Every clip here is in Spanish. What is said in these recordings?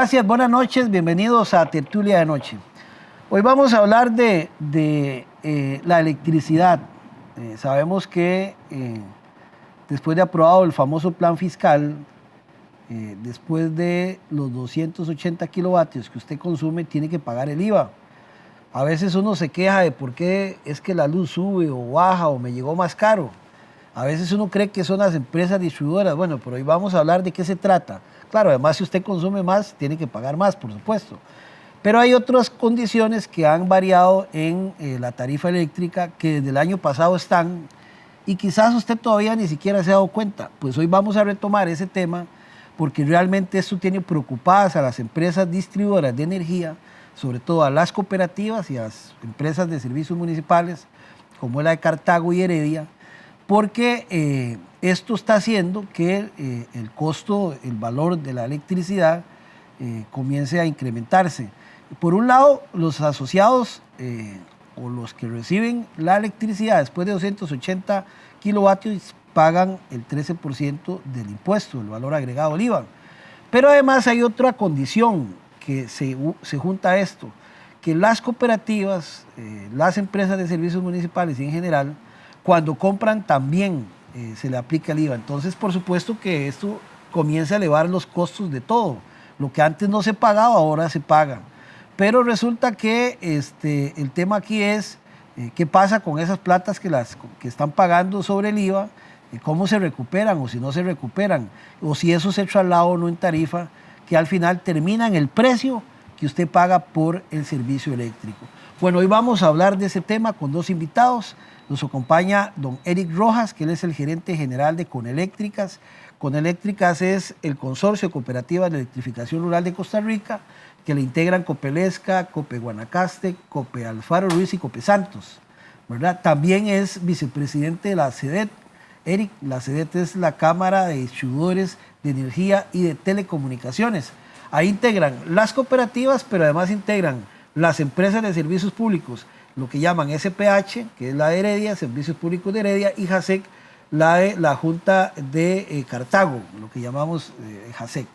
Gracias, buenas noches, bienvenidos a Tertulia de Noche. Hoy vamos a hablar de la electricidad. Sabemos que después de aprobado el famoso plan fiscal, después de los 280 kilovatios que usted consume, tiene que pagar el IVA. A veces uno se queja de por qué es que la luz sube o baja o me llegó más caro. A veces uno cree que son las empresas distribuidoras. Bueno, pero hoy vamos a hablar de qué se trata. Claro, además si usted consume más, tiene que pagar más, por supuesto. Pero hay otras condiciones que han variado en la tarifa eléctrica que desde el año pasado están y quizás usted todavía ni siquiera se ha dado cuenta. Pues hoy vamos a retomar ese tema porque realmente esto tiene preocupadas a las empresas distribuidoras de energía, sobre todo a las cooperativas y a las empresas de servicios municipales, como la de Cartago y Heredia, porque esto está haciendo que el costo, el valor de la electricidad comience a incrementarse. Por un lado, los asociados o los que reciben la electricidad después de 280 kilovatios pagan el 13% del impuesto, el valor agregado al IVA. Pero además hay otra condición que se junta a esto, que las cooperativas, las empresas de servicios municipales y en general, cuando compran también se le aplica el IVA. Entonces, por supuesto que esto comienza a elevar los costos de todo. Lo que antes no se pagaba, ahora se paga. Pero resulta que el tema aquí es qué pasa con esas platas que están pagando sobre el IVA, cómo se recuperan o si no se recuperan, o si eso se traslada o no en tarifa, que al final termina en el precio que usted paga por el servicio eléctrico. Bueno, hoy vamos a hablar de ese tema con dos invitados. Nos acompaña don Eric Rojas, que él es el gerente general de Coneléctricas. Coneléctricas es el consorcio de cooperativas de electrificación rural de Costa Rica, que le integran Copelesca, Cope Guanacaste, Cope Alfaro Ruiz y Cope Santos, ¿verdad? También es vicepresidente de la CEDET. Eric, la CEDET es la Cámara de Distribuidores de Energía y de Telecomunicaciones. Ahí integran las cooperativas, pero además integran las empresas de servicios públicos, lo que llaman SPH, que es la de Heredia, Servicios Públicos de Heredia, y JASEC, la de la Junta de Cartago, lo que llamamos JASEC.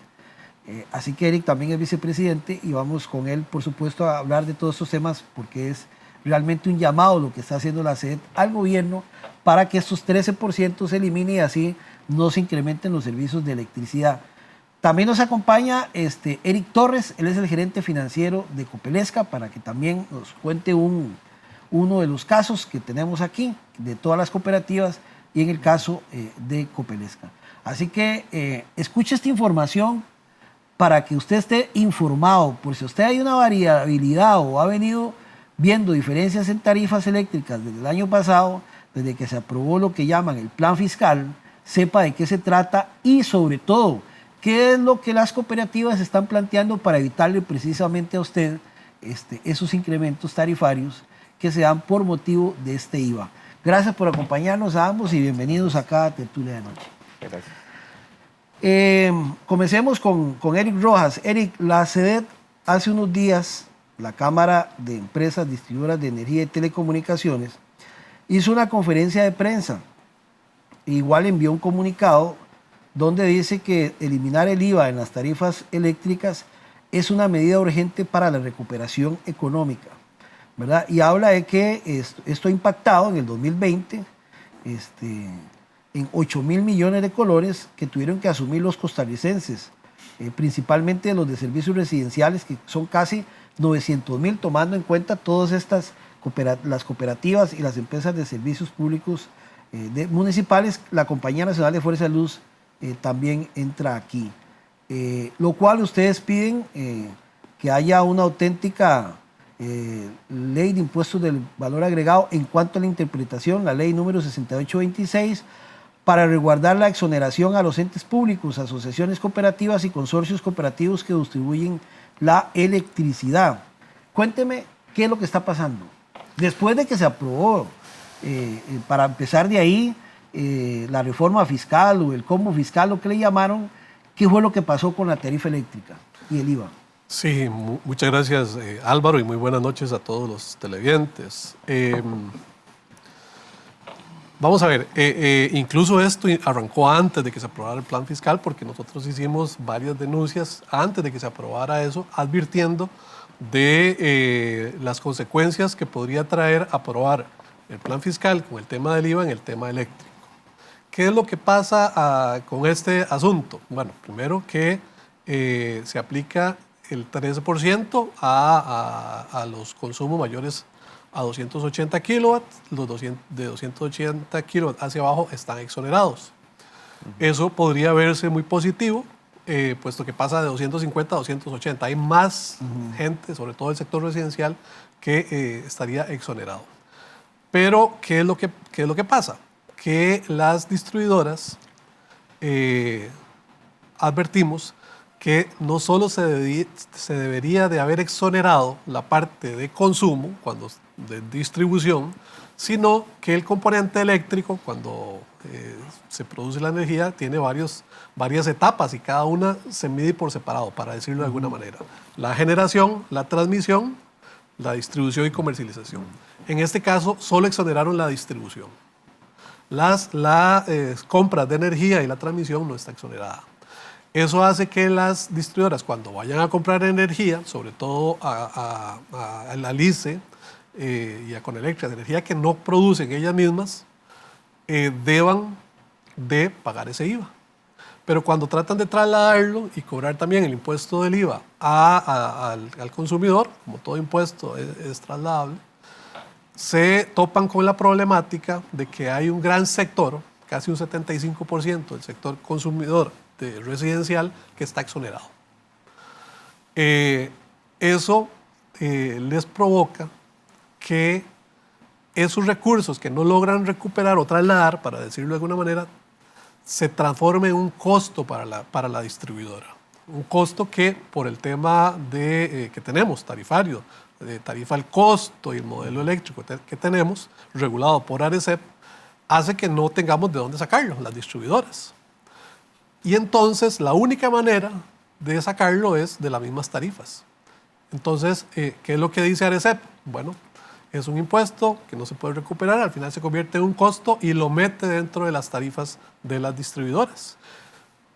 Así que Eric también es vicepresidente y vamos con él, por supuesto, a hablar de todos estos temas porque es realmente un llamado lo que está haciendo la CEDET al gobierno para que estos 13% se eliminen y así no se incrementen los servicios de electricidad. También nos acompaña Eric Torres, él es el gerente financiero de Copelesca, para que también nos cuente uno de los casos que tenemos aquí, de todas las cooperativas y en el caso de Copelesca. Así que escuche esta información para que usted esté informado, por si usted hay una variabilidad o ha venido viendo diferencias en tarifas eléctricas desde el año pasado, desde que se aprobó lo que llaman el plan fiscal, sepa de qué se trata y sobre todo, qué es lo que las cooperativas están planteando para evitarle precisamente a usted esos incrementos tarifarios que se dan por motivo de este IVA. Gracias por acompañarnos a ambos y bienvenidos acá a Tertulia de Noche. Gracias. Comencemos con Eric Rojas. Eric, la CEDET hace unos días, la Cámara de Empresas Distribuidoras de Energía y Telecomunicaciones, hizo una conferencia de prensa. Igual envió un comunicado donde dice que eliminar el IVA en las tarifas eléctricas es una medida urgente para la recuperación económica, ¿verdad? Y habla de que esto ha impactado en el 2020 en 8.000 millones de colones que tuvieron que asumir los costarricenses, principalmente los de servicios residenciales, que son casi 900.000, tomando en cuenta todas las cooperativas y las empresas de servicios públicos municipales. La Compañía Nacional de Fuerza de Luz también entra aquí, lo cual ustedes piden que haya una auténtica ley de impuestos del valor agregado en cuanto a la interpretación, la ley número 6826, para resguardar la exoneración a los entes públicos, asociaciones cooperativas y consorcios cooperativos que distribuyen la electricidad. Cuénteme qué es lo que está pasando. Después de que se aprobó, para empezar de ahí, la reforma fiscal o el combo fiscal, lo que le llamaron, ¿qué fue lo que pasó con la tarifa eléctrica y el IVA? Sí, muchas gracias Álvaro y muy buenas noches a todos los televidentes. Vamos a ver, incluso esto arrancó antes de que se aprobara el plan fiscal, porque nosotros hicimos varias denuncias antes de que se aprobara eso, advirtiendo de las consecuencias que podría traer aprobar el plan fiscal con el tema del IVA en el tema eléctrico. ¿Qué es lo que pasa con este asunto? Bueno, primero que se aplica el 13% a los consumos mayores a 280 kilowatts, los de 280 kilowatts hacia abajo están exonerados. Eso podría verse muy positivo, puesto que pasa de 250 a 280. Hay más gente, sobre todo el sector residencial, que estaría exonerado. Pero, ¿qué es lo que pasa? Que las distribuidoras advertimos que no solo se debería de haber exonerado la parte de consumo, de distribución, sino que el componente eléctrico, cuando se produce la energía, tiene varias etapas y cada una se mide por separado, para decirlo de alguna manera. La generación, la transmisión, la distribución y comercialización. En este caso, solo exoneraron la distribución. Las compras de energía y la transmisión no está exonerada. Eso hace que las distribuidoras, cuando vayan a comprar energía, sobre todo a la LICE y a Conelectric, energía que no producen ellas mismas, deban de pagar ese IVA. Pero cuando tratan de trasladarlo y cobrar también el impuesto del IVA al consumidor, como todo impuesto es trasladable, se topan con la problemática de que hay un gran sector, casi un 75% del sector consumidor residencial, que está exonerado. Eso les provoca que esos recursos que no logran recuperar o trasladar, para decirlo de alguna manera, se transforme en un costo para la distribuidora. Un costo que, por el tema que tenemos, tarifario, de tarifa al costo y el modelo eléctrico que tenemos, regulado por ARECEP, hace que no tengamos de dónde sacarlo, las distribuidoras. Y entonces la única manera de sacarlo es de las mismas tarifas. Entonces, ¿qué es lo que dice ARECEP? Bueno, es un impuesto que no se puede recuperar, al final se convierte en un costo y lo mete dentro de las tarifas de las distribuidoras.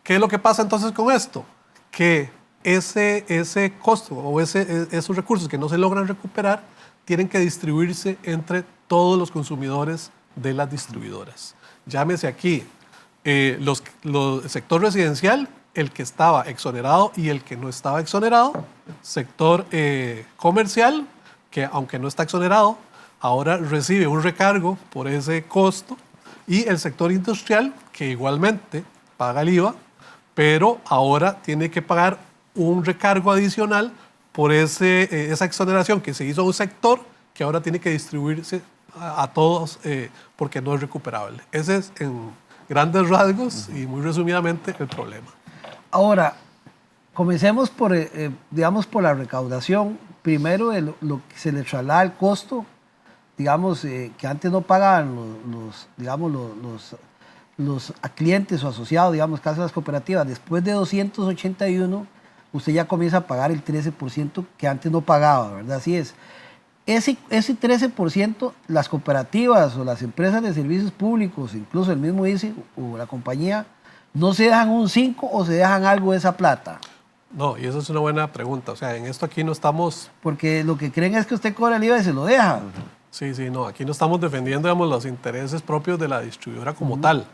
¿Qué es lo que pasa entonces con esto? Que ese costo o esos recursos que no se logran recuperar tienen que distribuirse entre todos los consumidores de las distribuidoras. Llámese aquí el sector residencial, el que estaba exonerado y el que no estaba exonerado, sector comercial, que aunque no está exonerado, ahora recibe un recargo por ese costo, y el sector industrial, que igualmente paga el IVA, pero ahora tiene que pagar un recargo adicional por esa exoneración que se hizo a un sector que ahora tiene que distribuirse a todos porque no es recuperable. Ese es, en grandes rasgos y muy resumidamente, el problema. Ahora, comencemos por, digamos, por la recaudación. Primero, lo que se le traslada el costo, digamos, que antes no pagaban los clientes o asociados, digamos, caso de las cooperativas. Después de 281, usted ya comienza a pagar el 13% que antes no pagaba, ¿verdad? Así es. Ese 13%, las cooperativas o las empresas de servicios públicos, incluso el mismo ICE o la compañía, ¿no se dejan un 5 o se dejan algo de esa plata? No, y eso es una buena pregunta. O sea, en esto aquí no estamos... Porque lo que creen es que usted cobra el IVA y se lo deja. Sí, no, aquí no estamos defendiendo, digamos, los intereses propios de la distribuidora como tal.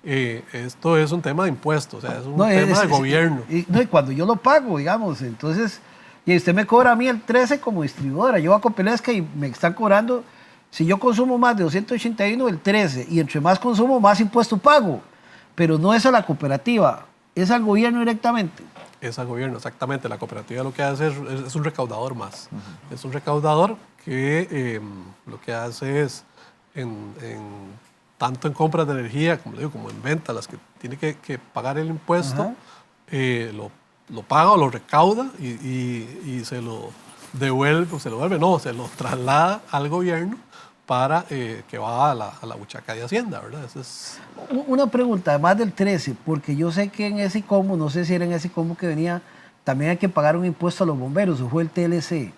Esto es un tema de impuestos, o sea, es un tema de gobierno. Y cuando yo lo pago, digamos, entonces, y usted me cobra a mí el 13 como distribuidora, yo a Copelesca y me están cobrando, si yo consumo más de 281, el 13, y entre más consumo, más impuesto pago, pero no es a la cooperativa, es al gobierno directamente. Es al gobierno, exactamente. La cooperativa lo que hace es un recaudador más. Es un recaudador que lo que hace es, tanto en compras de energía, como le digo, como en ventas, las que tiene que pagar el impuesto, lo paga o lo recauda y se lo devuelve, se lo traslada al gobierno para que va a la buchaca de Hacienda, ¿verdad? Una pregunta, además del 13, porque yo sé que en ese ICOMO, no sé si era en ese ICOMO que venía, también hay que pagar un impuesto a los bomberos, o fue el TLC.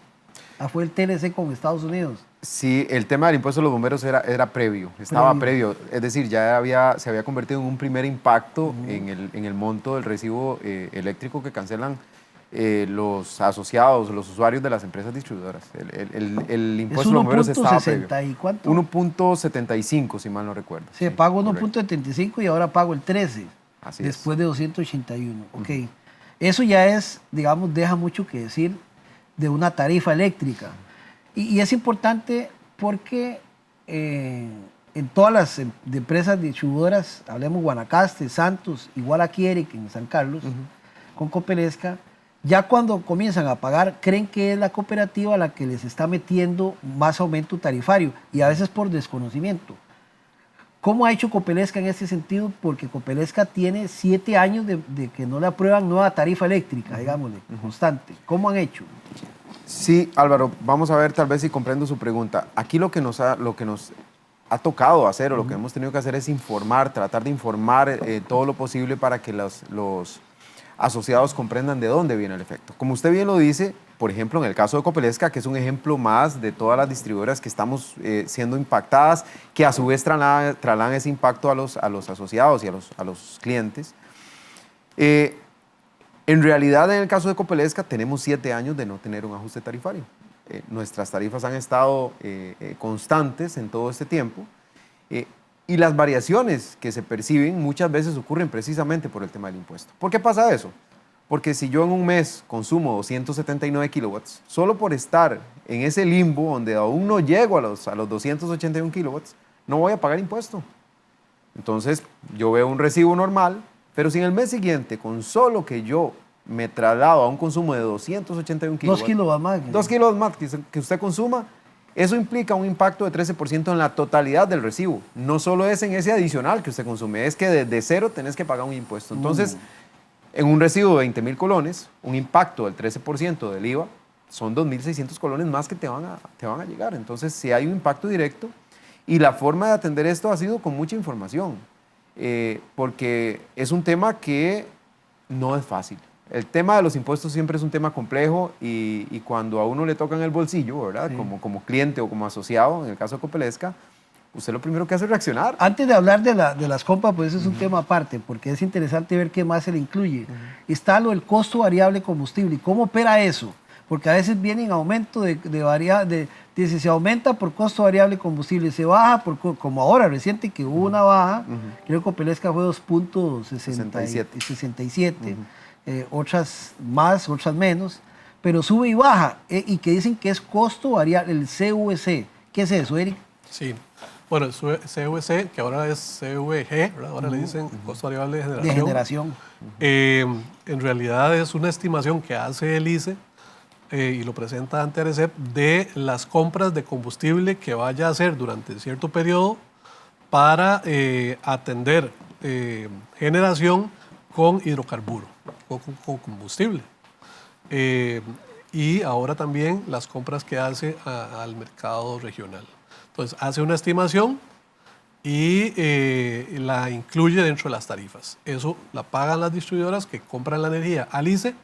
Fue el TLC con Estados Unidos. Sí, el tema del impuesto a los bomberos era previo, estaba previo. Es decir, se había convertido en un primer impacto en el monto del recibo eléctrico que cancelan los asociados, los usuarios de las empresas distribuidoras. El impuesto a los bomberos estaba previo. ¿Y cuánto? 1.75, si mal no recuerdo. Sí, pago 1.75 y ahora pago el 13, Así después de 281. Ok. Eso ya es, digamos, deja mucho que decir de una tarifa eléctrica. Y es importante porque en todas las empresas distribuidoras, hablemos Guanacaste, Santos, igual aquí Eric en San Carlos, con Copelesca, ya cuando comienzan a pagar, creen que es la cooperativa la que les está metiendo más aumento tarifario y a veces por desconocimiento. ¿Cómo ha hecho Copelesca en ese sentido? Porque Copelesca tiene 7 años de que no le aprueban nueva tarifa eléctrica, digámosle, constante. ¿Cómo han hecho? Sí, Álvaro, vamos a ver tal vez si comprendo su pregunta. Aquí lo que nos ha tocado hacer o lo que hemos tenido que hacer es informar, tratar de informar todo lo posible para que los asociados comprendan de dónde viene el efecto. Como usted bien lo dice, por ejemplo, en el caso de Copelesca, que es un ejemplo más de todas las distribuidoras que estamos siendo impactadas, que a su vez trasladan ese impacto a los asociados y a los clientes. En realidad, en el caso de Copelesca, tenemos 7 años de no tener un ajuste tarifario. Nuestras tarifas han estado constantes en todo este tiempo y las variaciones que se perciben muchas veces ocurren precisamente por el tema del impuesto. ¿Por qué pasa eso? Porque si yo en un mes consumo 279 kilowatts, solo por estar en ese limbo donde aún no llego a los 281 kilowatts, no voy a pagar impuesto. Entonces, yo veo un recibo normal, pero si en el mes siguiente, con solo que yo me traslado a un consumo de 281 kilowatts, 2 kilowatts más. 2 kilowatts más que usted consuma, eso implica un impacto de 13% en la totalidad del recibo. No solo es en ese adicional que usted consume, es que desde cero tenés que pagar un impuesto. Entonces, en un recibo de 20,000 colones, un impacto del 13% del IVA, son 2.600 colones más que te van a llegar. Entonces, sí hay un impacto directo y la forma de atender esto ha sido con mucha información. Porque es un tema que no es fácil. El tema de los impuestos siempre es un tema complejo y cuando a uno le tocan el bolsillo, ¿verdad? Sí. Como cliente o como asociado, en el caso de Copelesca, usted lo primero que hace es reaccionar. Antes de hablar de las compras, pues ese es un tema aparte, porque es interesante ver qué más se le incluye. Está lo del costo variable de combustible. ¿Y cómo opera eso? Porque a veces viene en aumento dice, se aumenta por costo variable de combustible, se baja, como ahora reciente que hubo una baja, creo que Copelesca fue 2.67, otras más, otras menos, pero sube y baja, y que dicen que es costo variable, el CVC. ¿Qué es eso, Eric? Sí, bueno, el CVC, que ahora es CVG, ¿verdad? Ahora le dicen costo variable de generación. De generación. En realidad es una estimación que hace el ICE y lo presenta ante ARECEP de las compras de combustible que vaya a hacer durante cierto periodo para atender generación con hidrocarburo, con combustible. Y ahora también las compras que hace al mercado regional. Entonces, hace una estimación y la incluye dentro de las tarifas. Eso la pagan las distribuidoras que compran la energía al ICE,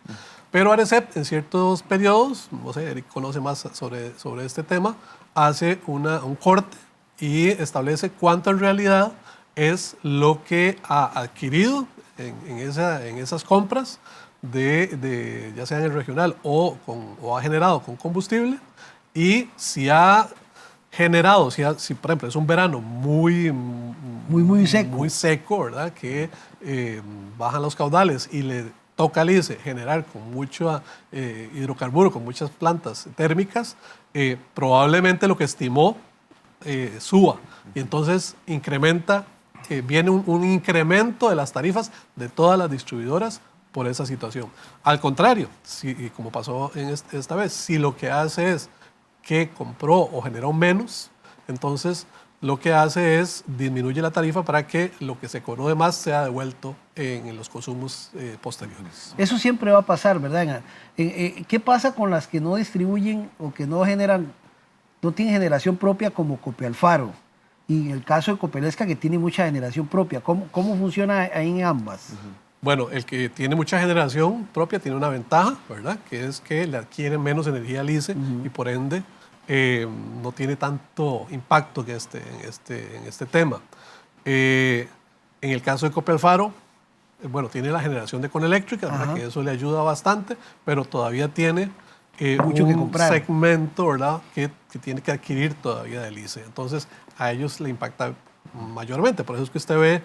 pero ARECEP en ciertos periodos, no sé, Eric conoce más sobre este tema, hace un corte y establece cuánto en realidad es lo que ha adquirido en esas compras ya sea en el regional o ha generado con combustible, y si ha generado, si por ejemplo es un verano muy seco, ¿verdad? Que bajan los caudales y le toca al ICE generar con mucho hidrocarburo, con muchas plantas térmicas, probablemente lo que estimó suba, y entonces viene un incremento de las tarifas de todas las distribuidoras por esa situación. Al contrario, como pasó esta vez, si lo que hace es que compró o generó menos, entonces lo que hace es disminuye la tarifa para que lo que se cobró de más sea devuelto en los consumos posteriores. Eso siempre va a pasar, ¿verdad? ¿Qué pasa con las que no distribuyen o que no tienen generación propia como Copialfaro? Y en el caso de Copelesca, que tiene mucha generación propia, ¿cómo funciona ahí en ambas? Bueno, el que tiene mucha generación propia tiene una ventaja, ¿verdad? Que es que le adquiere menos energía al ICE y por ende no tiene tanto impacto en este tema. En el caso de Coppel Faro, bueno, tiene la generación de Coneléctrica, ¿verdad? Que eso le ayuda bastante, pero todavía tiene Mucho que un comprar. segmento, ¿verdad? Que tiene que adquirir todavía del ICE. Entonces, a ellos le impacta mayormente. Por eso es que usted ve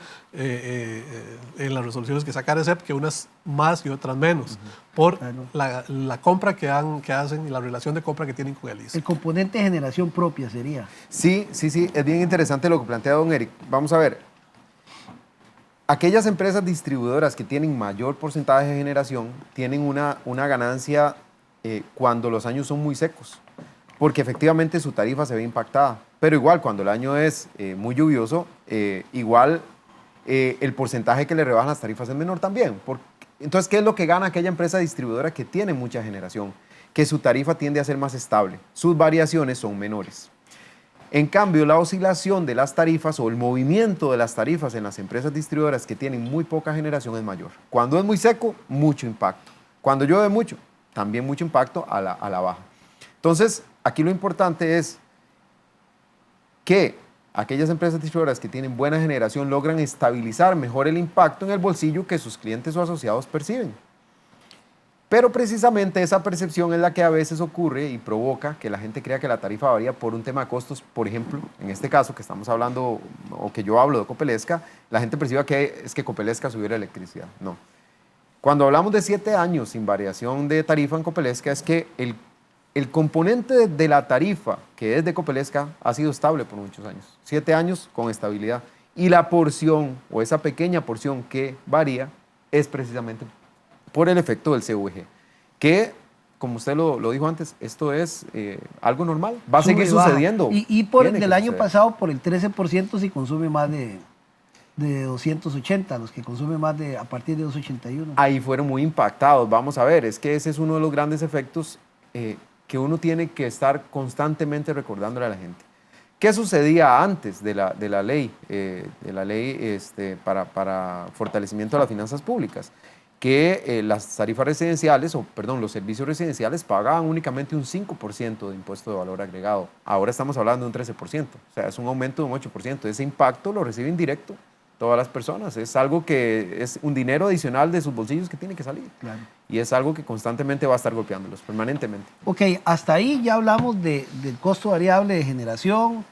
en las resoluciones que saca ARECEP que unas más y otras menos, por la compra que hacen y la relación de compra que tienen con el ICE. El componente de generación propia sería. Sí, es bien interesante lo que plantea don Eric. Vamos a ver, aquellas empresas distribuidoras que tienen mayor porcentaje de generación tienen una ganancia cuando los años son muy secos, porque efectivamente su tarifa se ve impactada. Pero igual, cuando el año es muy lluvioso, igual el porcentaje que le rebajan las tarifas es menor también. Entonces, ¿qué es lo que gana aquella empresa distribuidora que tiene mucha generación? Que su tarifa tiende a ser más estable. Sus variaciones son menores. En cambio, la oscilación de las tarifas o el movimiento de las tarifas en las empresas distribuidoras que tienen muy poca generación es mayor. Cuando es muy seco, mucho impacto. Cuando llueve mucho, también mucho impacto a la baja. Entonces, aquí lo importante es que aquellas empresas distribuidoras que tienen buena generación logran estabilizar mejor el impacto en el bolsillo que sus clientes o asociados perciben. Pero precisamente esa percepción es la que a veces ocurre y provoca que la gente crea que la tarifa varía por un tema de costos. Por ejemplo, en este caso que estamos hablando, o que yo hablo de Copelesca, la gente percibe que es que Copelesca subió la electricidad. No. Cuando hablamos de 7 años sin variación de tarifa en Copelesca, es que el componente de la tarifa que es de Copelesca ha sido estable por muchos años. 7 años con estabilidad. Y la porción, o esa pequeña porción que varía, es precisamente por el efecto del CVG, que, como usted lo dijo antes, esto es algo normal, va a seguir sucediendo. Y por del año pasado, por el 13% si consume más de 280, los que consumen más a partir de 281. Ahí fueron muy impactados, vamos a ver, es que ese es uno de los grandes efectos que uno tiene que estar constantemente recordándole a la gente. ¿Qué sucedía antes de la ley, para fortalecimiento de las finanzas públicas? Que las tarifas residenciales, los servicios residenciales pagaban únicamente un 5% de impuesto de valor agregado. Ahora estamos hablando de un 13%, o sea, es un aumento de un 8%. Ese impacto lo reciben directo todas las personas. Es algo que es un dinero adicional de sus bolsillos que tiene que salir. Claro. Y es algo que constantemente va a estar golpeándolos, permanentemente. Ok, hasta ahí ya hablamos del costo variable de generación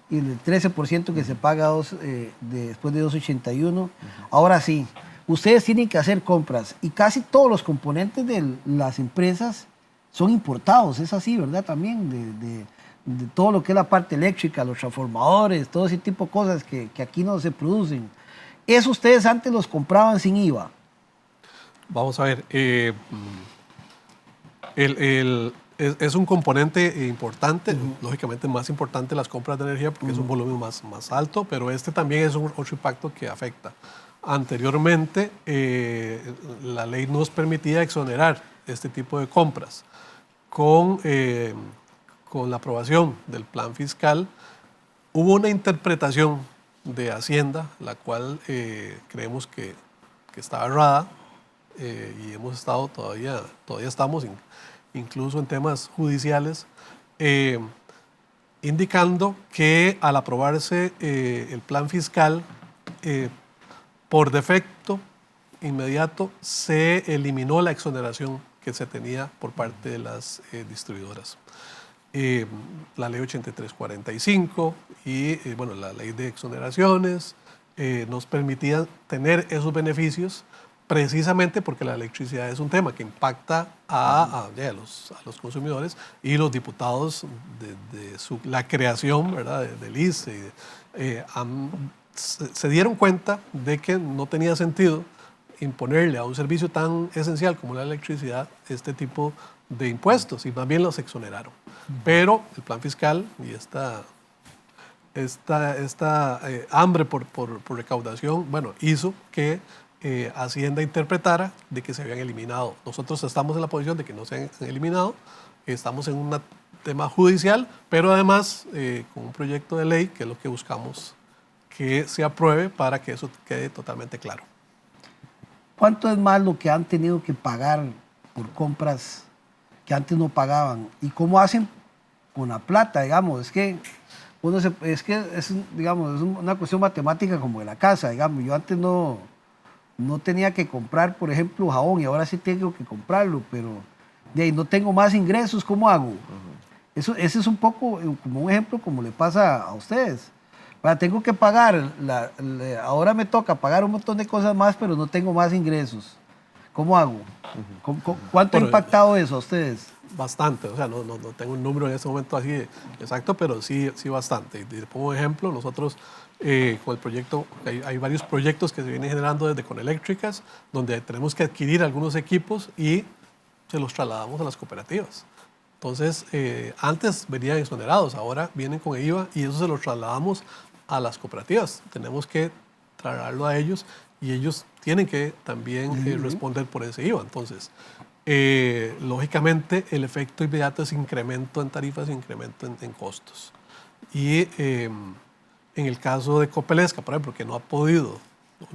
y del 13% que se paga después de 281. Ahora sí. Ustedes tienen que hacer compras y casi todos los componentes de las empresas son importados, es así, ¿verdad? También de todo lo que es la parte eléctrica, los transformadores, todo ese tipo de cosas que aquí no se producen. ¿Eso ustedes antes los compraban sin IVA? Vamos a ver, es un componente importante, lógicamente más importante las compras de energía porque es un volumen más alto, pero este también es otro impacto que afecta. Anteriormente, la ley nos permitía exonerar este tipo de compras. Con la aprobación del plan fiscal, hubo una interpretación de Hacienda, la cual creemos que está errada y hemos estado todavía estamos incluso en temas judiciales, indicando que al aprobarse el plan fiscal, por defecto inmediato se eliminó la exoneración que se tenía por parte de las distribuidoras. La ley 8345 y la ley de exoneraciones nos permitían tener esos beneficios precisamente porque la electricidad es un tema que impacta a los consumidores y los diputados de la creación, ¿verdad?, del ICE se dieron cuenta de que no tenía sentido imponerle a un servicio tan esencial como la electricidad este tipo de impuestos y más bien los exoneraron. Pero el plan fiscal y esta hambre por recaudación, hizo que Hacienda interpretara de que se habían eliminado. Nosotros estamos en la posición de que no se han eliminado, estamos en un tema judicial, pero además con un proyecto de ley que es lo que buscamos que se apruebe para que eso quede totalmente claro. ¿Cuánto es más lo que han tenido que pagar por compras que antes no pagaban? ¿Y cómo hacen con la plata, digamos. Es que digamos, es una cuestión matemática como de la casa, digamos. Yo antes no tenía que comprar, por ejemplo, jabón y ahora sí tengo que comprarlo, pero de ahí no tengo más ingresos, ¿cómo hago? Ese es un poco como un ejemplo como le pasa a ustedes. Tengo que pagar, ahora me toca pagar un montón de cosas más, pero no tengo más ingresos. ¿Cómo hago? ¿Cuánto ha impactado eso a ustedes? Bastante, o sea, no tengo un número en este momento así exacto, pero sí bastante. Y pongo un ejemplo, nosotros con el proyecto, hay varios proyectos que se vienen generando desde Coneléctricas, donde tenemos que adquirir algunos equipos y se los trasladamos a las cooperativas. Entonces, antes venían exonerados, ahora vienen con IVA y eso se los trasladamos a las cooperativas. Tenemos que trasladarlo a ellos y ellos tienen que también responder por ese IVA. Entonces, lógicamente, el efecto inmediato es incremento en tarifas e incremento en costos. Y en el caso de Copelesca, por ejemplo, que no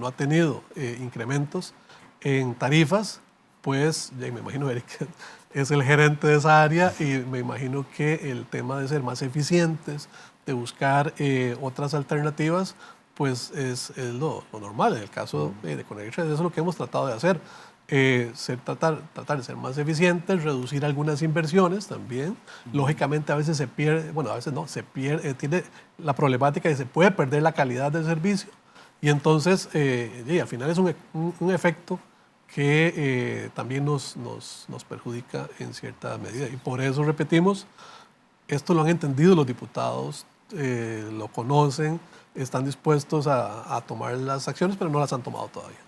ha tenido incrementos en tarifas, pues ya me imagino Eric es el gerente de esa área y me imagino que el tema de ser más eficientes, de buscar otras alternativas, pues es lo normal. En el caso de Coneléctricas, eso es lo que hemos tratado de hacer. Tratar de ser más eficientes, reducir algunas inversiones también. Lógicamente a veces se pierde, bueno, a veces no, se pierde, tiene la problemática de que se puede perder la calidad del servicio y entonces al final es un efecto que también nos perjudica en cierta medida. Y por eso repetimos, esto lo han entendido los diputados, lo conocen, están dispuestos a tomar las acciones, pero no las han tomado todavía.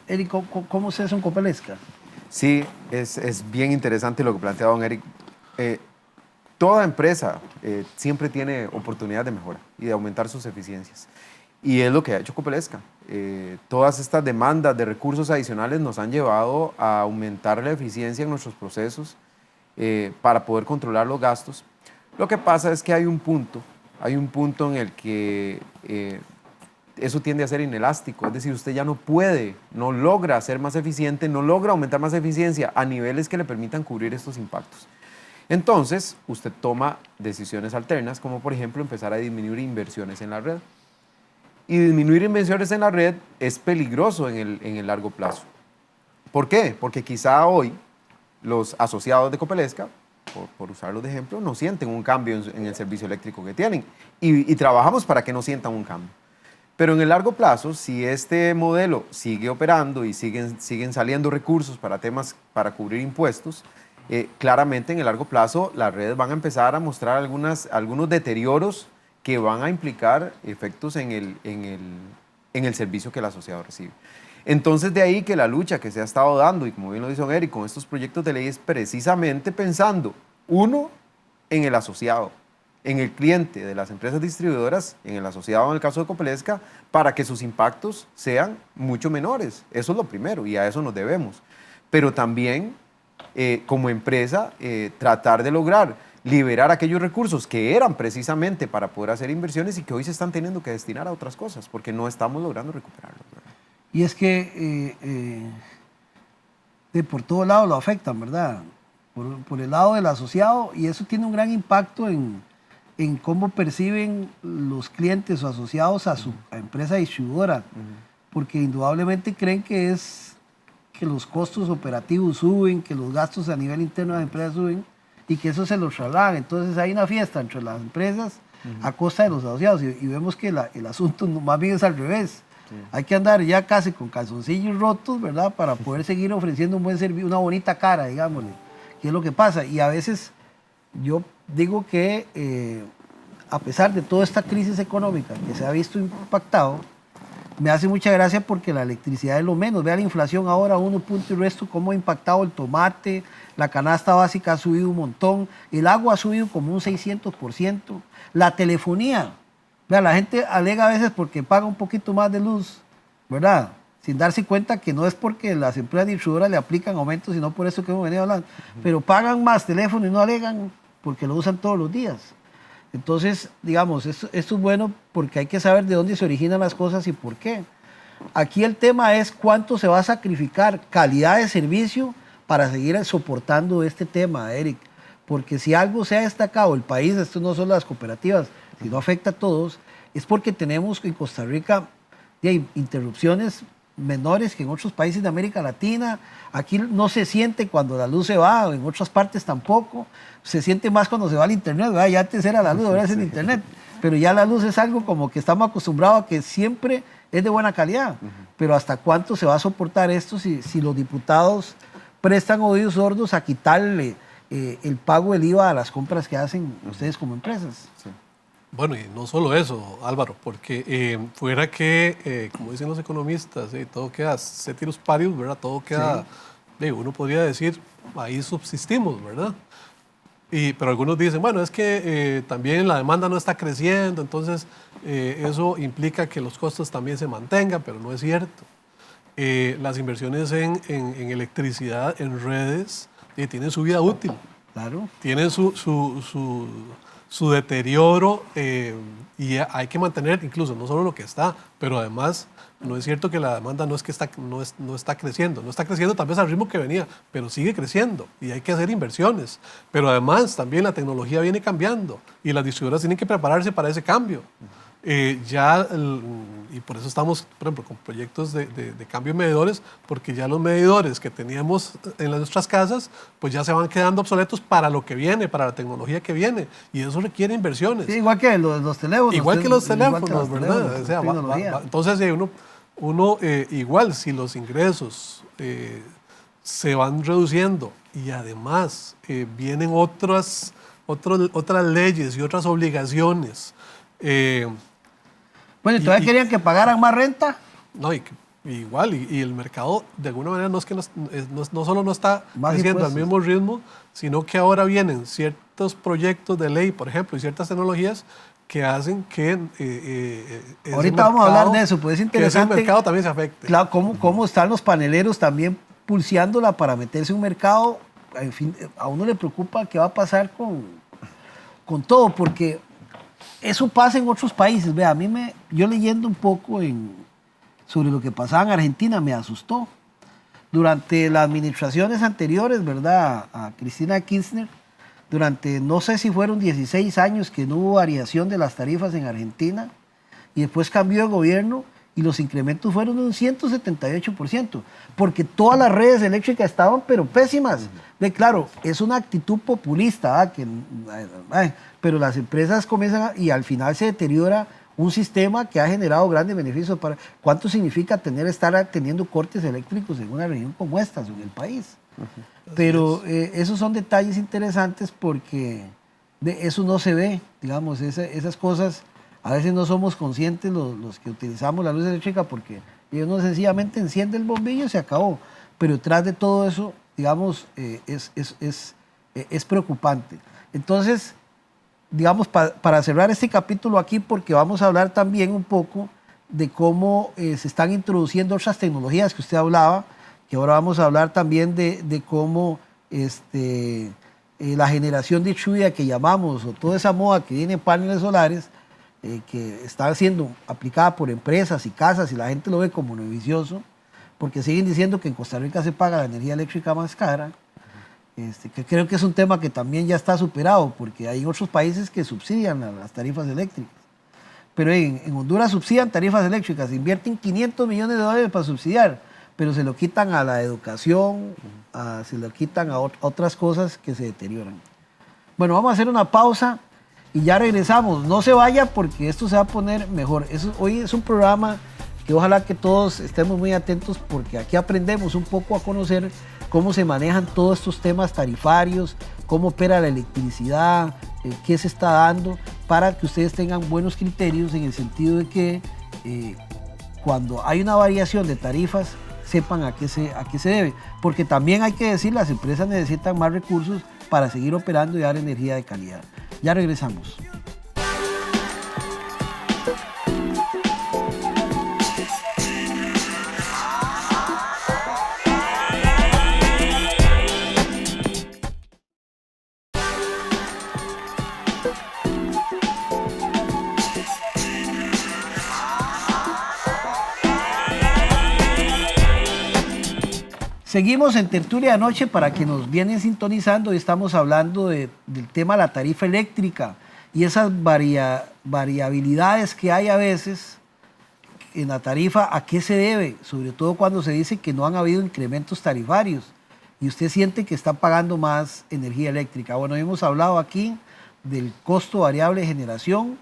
Eric, ¿cómo se hace un Copelesca? Sí, es bien interesante lo que plantea don Eric. Toda empresa siempre tiene oportunidad de mejora y de aumentar sus eficiencias. Y es lo que ha hecho Copelesca. Todas estas demandas de recursos adicionales nos han llevado a aumentar la eficiencia en nuestros procesos para poder controlar los gastos. Lo que pasa es que hay un punto en el que eso tiende a ser inelástico, es decir, usted ya no logra ser más eficiente, no logra aumentar más eficiencia a niveles que le permitan cubrir estos impactos. Entonces, usted toma decisiones alternas, como por ejemplo empezar a disminuir inversiones en la red. Y disminuir inversiones en la red es peligroso en el largo plazo. ¿Por qué? Porque quizá hoy los asociados de Copelesca, por usarlos de ejemplo, no sienten un cambio en el servicio eléctrico que tienen y trabajamos para que no sientan un cambio. Pero en el largo plazo, si este modelo sigue operando y siguen saliendo recursos para cubrir impuestos, claramente en el largo plazo las redes van a empezar a mostrar algunos deterioros que van a implicar efectos en el servicio que el asociado recibe. Entonces, de ahí que la lucha que se ha estado dando, y como bien lo dice don Eric, con estos proyectos de ley es precisamente pensando, uno, en el asociado, en el cliente de las empresas distribuidoras, en el asociado en el caso de Copelesca, para que sus impactos sean mucho menores. Eso es lo primero y a eso nos debemos. Pero también, como empresa, tratar de lograr liberar aquellos recursos que eran precisamente para poder hacer inversiones y que hoy se están teniendo que destinar a otras cosas, porque no estamos logrando recuperarlos. Y es que por todo lado lo afectan, ¿verdad? Por el lado del asociado, y eso tiene un gran impacto en cómo perciben los clientes o asociados a su empresa distribuidora, porque indudablemente creen que los costos operativos suben, que los gastos a nivel interno de la empresa suben y que eso se los traslada. Entonces hay una fiesta entre las empresas a costa de los asociados y vemos que el asunto más bien es al revés. Hay que andar ya casi con calzoncillos rotos, ¿verdad? Para poder seguir ofreciendo un buen servicio, una bonita cara, digámosle, que es lo que pasa. Y a veces yo digo que a pesar de toda esta crisis económica que se ha visto impactado, me hace mucha gracia porque la electricidad es lo menos. Vea la inflación ahora, 1 punto y resto, cómo ha impactado el tomate, la canasta básica ha subido un montón, el agua ha subido como un 600%, la telefonía. Vea, la gente alega a veces porque paga un poquito más de luz, ¿verdad? Sin darse cuenta que no es porque las empresas distribuidoras le aplican aumentos, sino por eso que hemos venido hablando. Pero pagan más teléfono y no alegan porque lo usan todos los días. Entonces, digamos, esto es bueno porque hay que saber de dónde se originan las cosas y por qué. Aquí el tema es cuánto se va a sacrificar calidad de servicio para seguir soportando este tema, Eric. porque si algo se ha destacado el país, esto no solo las cooperativas, sino afecta a todos, es porque tenemos en Costa Rica interrupciones menores que en otros países de América Latina. Aquí no se siente cuando la luz se va, en otras partes tampoco. Se siente más cuando se va al internet, ¿verdad? Ya antes era la luz, ahora es el internet. Pero ya la luz es algo como que estamos acostumbrados a que siempre es de buena calidad. Pero ¿hasta cuánto se va a soportar esto si los diputados prestan oídos sordos a quitarle el pago del IVA a las compras que hacen ustedes como empresas? Sí. Bueno, y no solo eso, Álvaro, porque fuera que, como dicen los economistas, todo queda ceteris paribus, ¿verdad? Todo queda, uno podría decir, ahí subsistimos, ¿verdad? Pero algunos dicen, bueno, es que también la demanda no está creciendo, entonces eso implica que los costos también se mantengan, pero no es cierto. Las inversiones en electricidad, en redes, tienen su vida útil. Claro. Tienen su deterioro y hay que mantener incluso no solo lo que está, pero además no es cierto que la demanda no está creciendo. No está creciendo tal vez al ritmo que venía, pero sigue creciendo y hay que hacer inversiones. Pero además también la tecnología viene cambiando y las distribuidoras tienen que prepararse para ese cambio. Y por eso estamos, por ejemplo, con proyectos de cambio de medidores, porque ya los medidores que teníamos en nuestras casas, pues ya se van quedando obsoletos para lo que viene, para la tecnología que viene, y eso requiere inversiones. Sí, igual que los teléfonos. Igual que los teléfonos, ¿verdad? O sea, entonces uno igual si los ingresos se van reduciendo y además vienen otras leyes y otras obligaciones. Bueno, ¿y todavía querían que pagaran más renta? No, igual, y el mercado de alguna manera no solo no está creciendo al mismo ritmo, sino que ahora vienen ciertos proyectos de ley, por ejemplo, y ciertas tecnologías que hacen que ahorita vamos a hablar de eso, pues es interesante. Que ese mercado también se afecte. Claro, cómo están los paneleros también pulseándola para meterse en un mercado. En fin, a uno le preocupa qué va a pasar con todo, porque eso pasa en otros países. Vea, yo leyendo un poco sobre lo que pasaba en Argentina me asustó. Durante las administraciones anteriores, ¿verdad? A Cristina Kirchner, durante no sé si fueron 16 años que no hubo variación de las tarifas en Argentina y después cambió de gobierno y los incrementos fueron de un 178%, porque todas las redes eléctricas estaban pero pésimas. Claro, es una actitud populista, pero las empresas comienzan y al final se deteriora un sistema que ha generado grandes beneficios para... ¿Cuánto significa estar teniendo cortes eléctricos en una región como esta, en el país? Pero esos son detalles interesantes porque eso no se ve, digamos, esas cosas. A veces no somos conscientes los que utilizamos la luz eléctrica porque uno sencillamente enciende el bombillo y se acabó. Pero detrás de todo eso, digamos, es preocupante. Entonces, digamos, para cerrar este capítulo aquí, porque vamos a hablar también un poco de cómo se están introduciendo otras tecnologías que usted hablaba, que ahora vamos a hablar también de cómo la generación distribuida que llamamos, o toda esa moda que viene en paneles solares, que está siendo aplicada por empresas y casas y la gente lo ve como beneficioso, porque siguen diciendo que en Costa Rica se paga la energía eléctrica más cara, que creo que es un tema que también ya está superado, porque hay otros países que subsidian las tarifas eléctricas. Pero en Honduras subsidian tarifas eléctricas, invierten $500 millones para subsidiar, pero se lo quitan a la educación, se lo quitan a otras cosas que se deterioran. Bueno, vamos a hacer una pausa y ya regresamos. No se vaya porque esto se va a poner mejor. Hoy es un programa que ojalá que todos estemos muy atentos porque aquí aprendemos un poco a conocer cómo se manejan todos estos temas tarifarios, cómo opera la electricidad, qué se está dando, para que ustedes tengan buenos criterios en el sentido de que cuando hay una variación de tarifas, sepan a qué se debe. Porque también hay que decir, las empresas necesitan más recursos para seguir operando y dar energía de calidad. Ya regresamos. Seguimos en Tertulia de Noche para que nos vienen sintonizando y estamos hablando del tema de la tarifa eléctrica y esas variabilidades que hay a veces en la tarifa. ¿A qué se debe? Sobre todo cuando se dice que no han habido incrementos tarifarios y usted siente que está pagando más energía eléctrica. Bueno, hemos hablado aquí del costo variable de generación,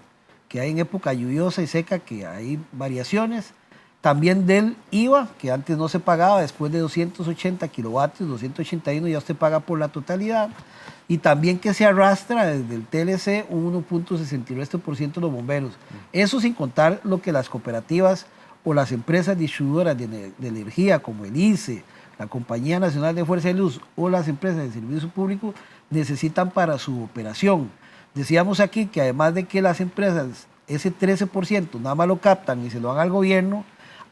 que hay en época lluviosa y seca, que hay variaciones. También del IVA, que antes no se pagaba, después de 280 kilovatios, 281 ya usted paga por la totalidad. Y también que se arrastra desde el TLC un 1.68% de los bomberos. Eso sin contar lo que las cooperativas o las empresas distribuidoras de energía, como el ICE, la Compañía Nacional de Fuerza de Luz o las empresas de servicio público, necesitan para su operación. Decíamos aquí que además de que las empresas ese 13% nada más lo captan y se lo dan al gobierno,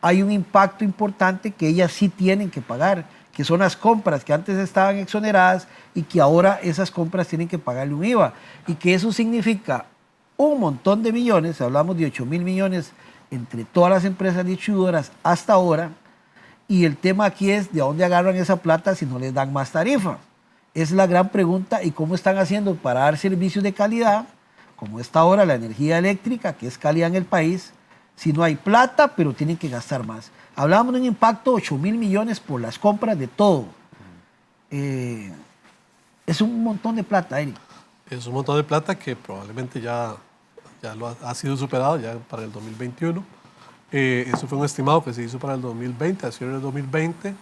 hay un impacto importante que ellas sí tienen que pagar, que son las compras que antes estaban exoneradas y que ahora esas compras tienen que pagarle un IVA. Y que eso significa un montón de millones, hablamos de 8.000 millones entre todas las empresas distribuidoras hasta ahora, y el tema aquí es de dónde agarran esa plata si no les dan más tarifa. Es la gran pregunta, y cómo están haciendo para dar servicios de calidad, como está ahora la energía eléctrica, que es calidad en el país, si no hay plata, pero tienen que gastar más. Hablábamos de un impacto de 8.000 millones por las compras de todo. Es un montón de plata, Eric. Es un montón de plata que probablemente ya ha sido superado ya para el 2021. Eso fue un estimado que se hizo para el 2020, a cierre del 2020.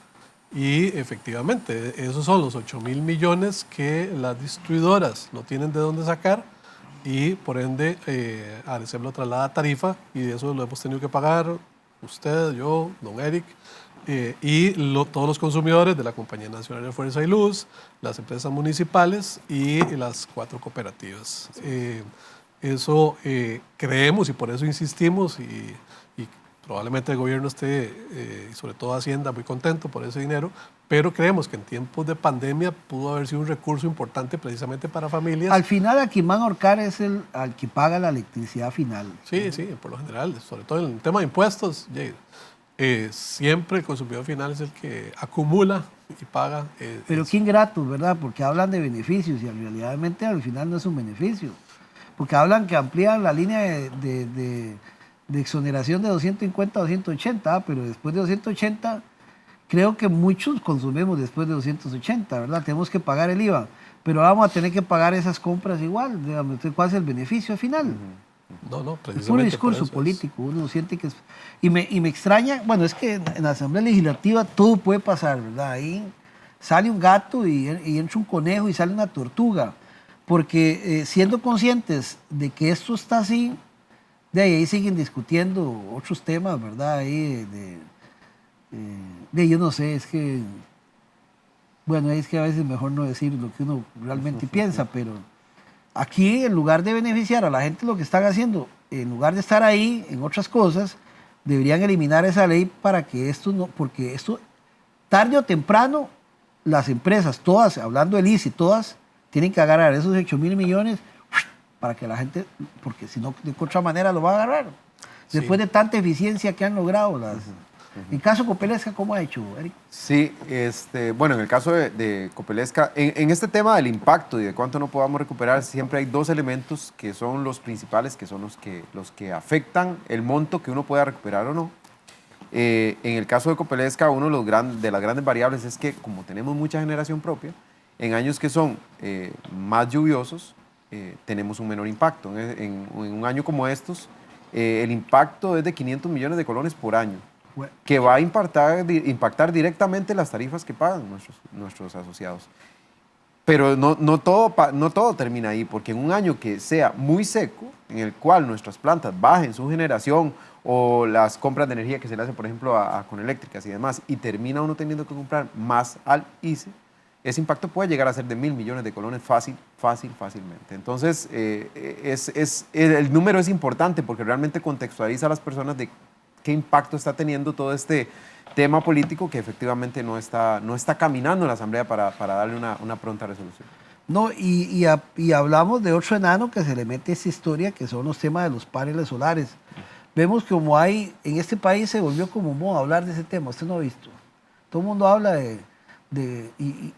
Y efectivamente, esos son los 8.000 millones que las distribuidoras no tienen de dónde sacar y por ende ARECEP lo traslada a tarifa y de eso lo hemos tenido que pagar usted, yo, don Eric y todos los consumidores de la Compañía Nacional de Fuerza y Luz, las empresas municipales y las 4 cooperativas. Eso creemos y por eso insistimos y probablemente el gobierno esté, y sobre todo Hacienda, muy contento por ese dinero, pero creemos que en tiempos de pandemia pudo haber sido un recurso importante precisamente para familias. Al final, a quien van a ahorcar es al que paga la electricidad final. Sí, sí, por lo general, sobre todo en el tema de impuestos, siempre el consumidor final es el que acumula y paga. Pero qué ingratos, ¿verdad? Porque hablan de beneficios y realmente al final no es un beneficio. Porque hablan que amplían la línea de exoneración de 250 a 280, pero después de 280, creo que muchos consumimos después de 280, ¿verdad? Tenemos que pagar el IVA, pero vamos a tener que pagar esas compras igual. Dígame, ¿cuál es el beneficio al final? No, precisamente. Es puro discurso político, uno siente que es... Y me extraña, bueno, es que en la Asamblea Legislativa todo puede pasar, ¿verdad? Ahí sale un gato y entra un conejo y sale una tortuga, porque siendo conscientes de que esto está así, de ahí siguen discutiendo otros temas, ¿verdad? Ahí yo no sé, es que, bueno, es que a veces mejor no decir lo que uno realmente piensa, pero aquí en lugar de beneficiar a la gente lo que están haciendo, en lugar de estar ahí en otras cosas, deberían eliminar esa ley para que esto no, porque esto, tarde o temprano, las empresas, todas, hablando del ICE, todas, tienen que agarrar esos 8.000 millones para que la gente, porque si no, de otra manera lo va a agarrar. Después de tanta eficiencia que han logrado las... En caso Copelesca, ¿cómo ha hecho, Eric? Sí, bueno, en el caso de Copelesca, en este tema del impacto y de cuánto no podamos recuperar, siempre hay 2 elementos que son los principales, que son los que afectan el monto que uno pueda recuperar o no. En el caso de Copelesca, uno de las grandes variables es que como tenemos mucha generación propia, en años que son más lluviosos, tenemos un menor impacto. En un año como estos, el impacto es de 500 millones de colones por año, que va a impactar directamente las tarifas que pagan nuestros asociados. Pero no todo termina ahí, porque en un año que sea muy seco, en el cual nuestras plantas bajen su generación o las compras de energía que se le hacen, por ejemplo, a Coneléctricas y demás, y termina uno teniendo que comprar más al ICE, ese impacto puede llegar a ser de 1.000 millones de colones fácilmente. Entonces, el número es importante porque realmente contextualiza a las personas de qué impacto está teniendo todo este tema político que efectivamente no está caminando en la Asamblea para darle una pronta resolución. No, y hablamos de otro enano que se le mete esa historia, que son los temas de los paneles solares. Vemos como en este país se volvió como moda hablar de ese tema, usted no ha visto. Todo el mundo habla y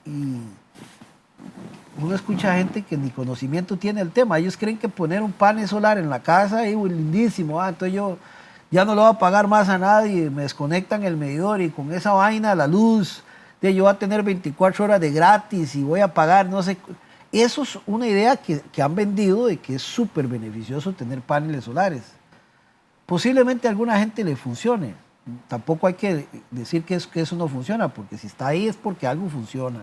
uno escucha gente que ni conocimiento tiene del tema. Ellos creen que poner un panel solar en la casa es lindísimo. Entonces yo ya no lo voy a pagar más a nadie, me desconectan el medidor y con esa vaina la luz, yo voy a tener 24 horas de gratis y voy a pagar, no sé. Eso es una idea que han vendido de que es súper beneficioso tener paneles solares. Posiblemente a alguna gente le funcione. Tampoco hay que decir que eso no funciona, porque si está ahí es porque algo funciona.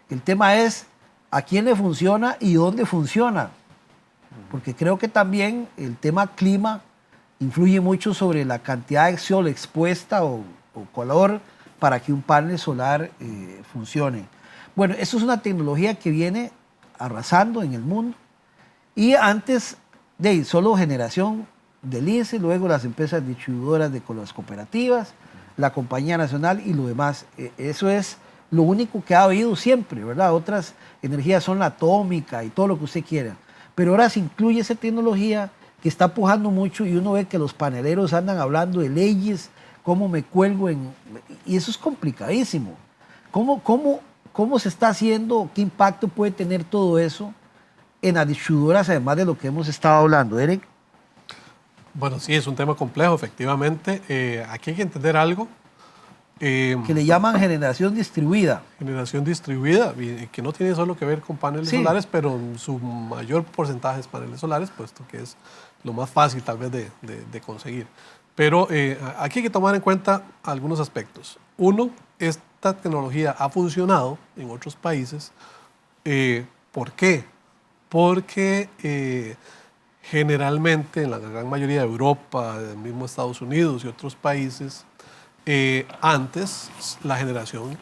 El tema es a quién le funciona y dónde funciona. Porque creo que también el tema clima influye mucho sobre la cantidad de sol expuesta o calor para que un panel solar funcione. Bueno, eso es una tecnología que viene arrasando en el mundo. Y antes de solo generación del ICE, luego las empresas distribuidoras con las cooperativas, la Compañía Nacional y lo demás. Eso es lo único que ha habido siempre, ¿verdad? Otras energías son la atómica y todo lo que usted quiera. Pero ahora se incluye esa tecnología que está pujando mucho y uno ve que los paneleros andan hablando de leyes, cómo me cuelgo en... Y eso es complicadísimo. ¿Cómo se está haciendo? ¿Qué impacto puede tener todo eso en las distribuidoras, además de lo que hemos estado hablando? Eric. Bueno, sí, es un tema complejo, efectivamente. Aquí hay que entender algo. Que le llaman generación distribuida. Generación distribuida, que no tiene solo que ver con paneles solares, pero su mayor porcentaje es paneles solares, puesto que es lo más fácil tal vez de conseguir. Pero aquí hay que tomar en cuenta algunos aspectos. Uno, esta tecnología ha funcionado en otros países. ¿Por qué? Porque generalmente en la gran mayoría de Europa, del mismo Estados Unidos y otros países, antes la generación,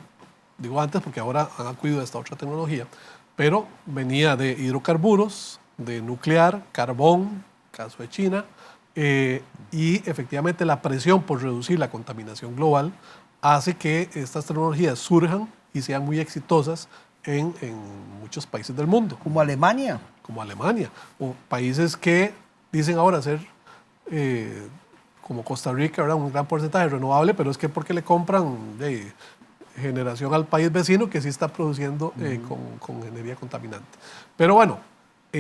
digo antes porque ahora han acudido a esta otra tecnología, pero venía de hidrocarburos, de nuclear, carbón, caso de China, y efectivamente la presión por reducir la contaminación global hace que estas tecnologías surjan y sean muy exitosas en muchos países del mundo. Como Alemania. Como Alemania, o países que dicen ahora ser, como Costa Rica, ¿verdad? Un gran porcentaje renovable, pero es que porque le compran generación al país vecino que sí está produciendo con energía contaminante. Pero bueno,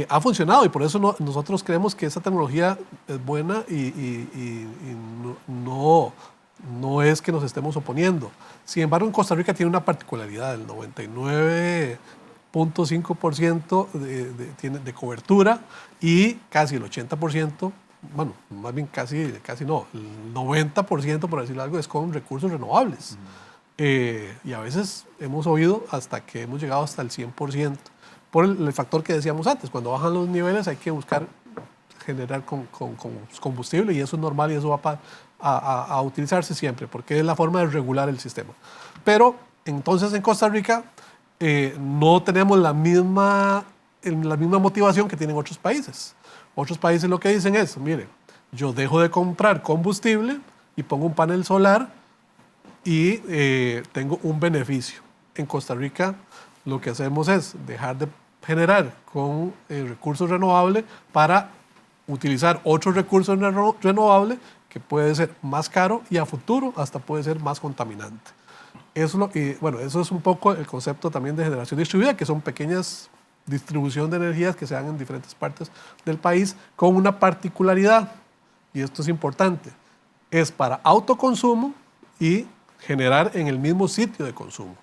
ha funcionado y por eso nosotros creemos que esa tecnología es buena y no es que nos estemos oponiendo. Sin embargo, en Costa Rica tiene una particularidad, el 99.5% de cobertura y casi el 80%, bueno, más bien casi no, el 90%, por decirlo algo, es con recursos renovables. Y a veces hemos oído hasta que hemos llegado hasta el 100%, por el factor que decíamos antes, cuando bajan los niveles hay que buscar generar con combustible y eso es normal y eso va a utilizarse siempre, porque es la forma de regular el sistema. Pero entonces en Costa Rica no tenemos la misma motivación que tienen otros países. Otros países lo que dicen es, mire, yo dejo de comprar combustible y pongo un panel solar y tengo un beneficio. En Costa Rica lo que hacemos es dejar de generar con recursos renovables para utilizar otros recursos renovables que puede ser más caro y a futuro hasta puede ser más contaminante. Eso es un poco el concepto también de generación distribuida, que son pequeñas distribución de energías que se dan en diferentes partes del país con una particularidad, y esto es importante, es para autoconsumo y generar en el mismo sitio de consumo.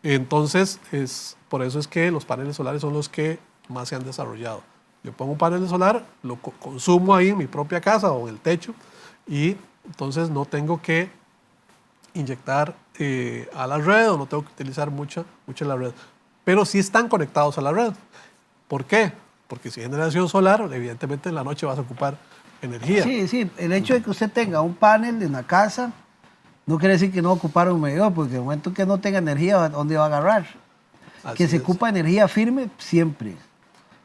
Entonces, por eso es que los paneles solares son los que más se han desarrollado. Yo pongo un panel solar, lo consumo ahí en mi propia casa o en el techo y entonces no tengo que inyectar a la red o no tengo que utilizar mucha la red. Pero sí están conectados a la red. ¿Por qué? Porque si hay generación solar, evidentemente en la noche vas a ocupar energía. Sí, el hecho de que usted tenga un panel en la casa no quiere decir que no ocupara un medidor, porque en el momento que no tenga energía, ¿dónde va a agarrar? Así que se es. ocupa energía firme siempre.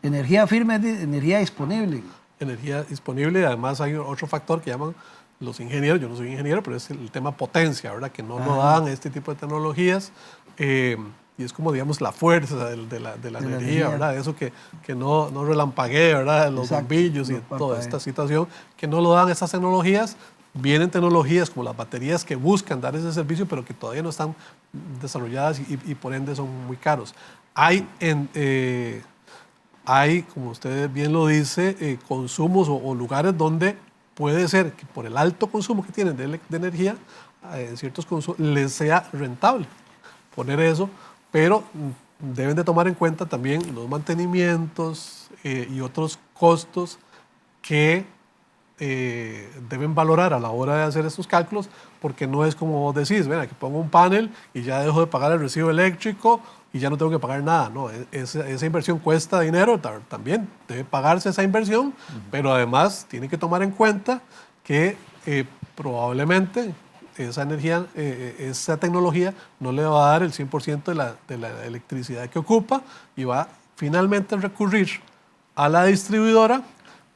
Energía firme es energía disponible. Energía disponible y además hay otro factor que llaman los ingenieros, yo no soy ingeniero, pero es el tema potencia, ¿verdad? Que no lo dan este tipo de tecnologías. Y es como, digamos, la fuerza de la energía, ¿verdad? Eso que no relampaguee, ¿verdad? Los bombillos y toda esta situación, que no lo dan estas tecnologías vienen tecnologías como las baterías que buscan dar ese servicio, pero que todavía no están desarrolladas y por ende son muy caros. Hay, como usted bien lo dice, consumos o lugares donde puede ser que por el alto consumo que tienen de energía, ciertos consumos les sea rentable poner eso, pero deben de tomar en cuenta también los mantenimientos y otros costos que deben valorar a la hora de hacer estos cálculos, porque no es como vos decís, ven, aquí pongo un panel y ya dejo de pagar el recibo eléctrico y ya no tengo que pagar nada. No, esa inversión cuesta dinero, también debe pagarse esa inversión, pero además tiene que tomar en cuenta que probablemente esa energía, esa tecnología no le va a dar el 100% de la electricidad que ocupa y va finalmente a recurrir a la distribuidora,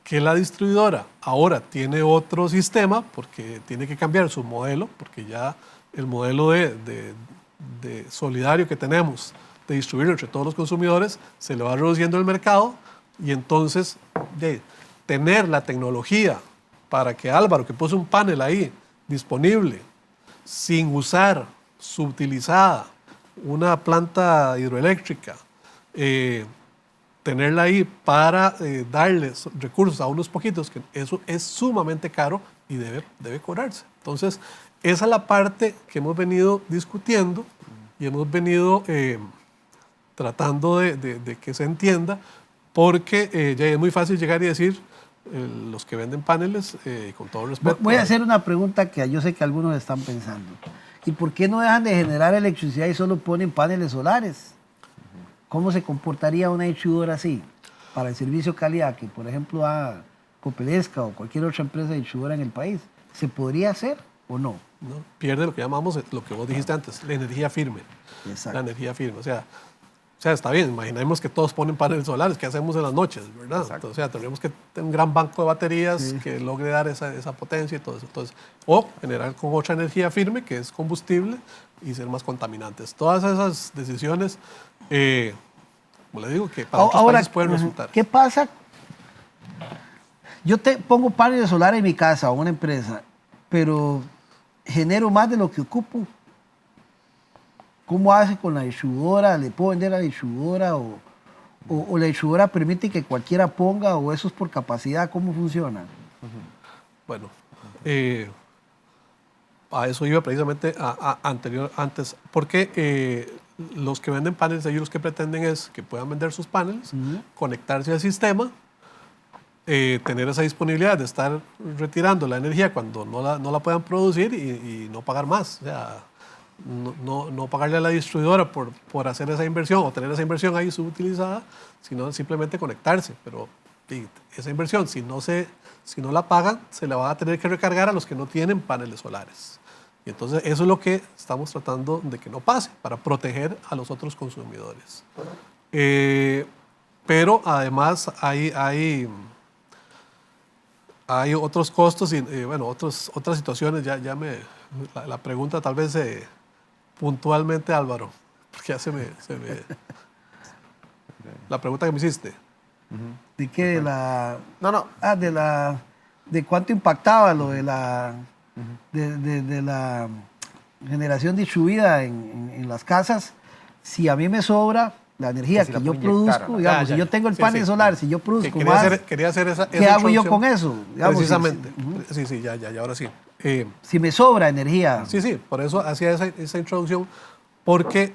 que la distribuidora ahora tiene otro sistema porque tiene que cambiar su modelo, porque ya el modelo de solidario que tenemos de distribuir entre todos los consumidores se le va reduciendo el mercado, y entonces de tener la tecnología para que Álvaro, que puso un panel ahí disponible, sin usar, subutilizada, una planta hidroeléctrica, tenerla ahí para darle recursos a unos poquitos, que eso es sumamente caro y debe cobrarse. Entonces, esa es la parte que hemos venido discutiendo y hemos venido tratando de que se entienda, porque ya es muy fácil llegar y decir, los que venden paneles, con todo respeto. Voy a hacer una pregunta que yo sé que algunos están pensando. ¿Y por qué no dejan de generar electricidad y solo ponen paneles solares? ¿Cómo se comportaría una distribuidora así para el servicio calidad que, por ejemplo, a Copelesca o cualquier otra empresa distribuidora en el país? ¿Se podría hacer o no? No, pierde lo que llamamos, lo que vos dijiste antes, la energía firme. Exacto. La energía firme. O sea, está bien, imaginemos que todos ponen paneles solares, ¿qué hacemos en las noches, verdad? Entonces, o sea, tendríamos que tener un gran banco de baterías que logre dar esa potencia y todo eso. Entonces, o generar con otra energía firme, que es combustible, y ser más contaminantes. Todas esas decisiones, como le digo, que para otros países pueden resultar. ¿Qué pasa? Yo pongo paneles solares en mi casa o una empresa, pero genero más de lo que ocupo. ¿Cómo hace con la distribuidora? ¿Le puedo vender a la distribuidora o la distribuidora permite que cualquiera ponga, o eso es por capacidad? ¿Cómo funciona? Bueno, a eso iba precisamente antes, porque los que venden paneles, ellos lo que pretenden es que puedan vender sus paneles, conectarse al sistema, tener esa disponibilidad de estar retirando la energía cuando no la puedan producir y no pagar más. O sea, no pagarle a la distribuidora por hacer esa inversión o tener esa inversión ahí subutilizada, sino simplemente conectarse. Pero esa inversión, si no la pagan, se la van a tener que recargar a los que no tienen paneles solares. Y entonces eso es lo que estamos tratando de que no pase, para proteger a los otros consumidores. Pero además hay otros costos y bueno, otras situaciones. La pregunta tal vez puntualmente, Álvaro, porque ya se me la pregunta que me hiciste. ¿De qué? ¿De la...? No. ¿De cuánto impactaba lo de la... de la generación distribuida en las casas? Si a mí me sobra la energía que yo produzco, digamos, si yo tengo el panel solar, si yo produzco más, quería hacer esa ¿qué hago yo con eso? Digamos, precisamente. Ya, ahora sí. Si me sobra energía. Sí, por eso hacía esa introducción, porque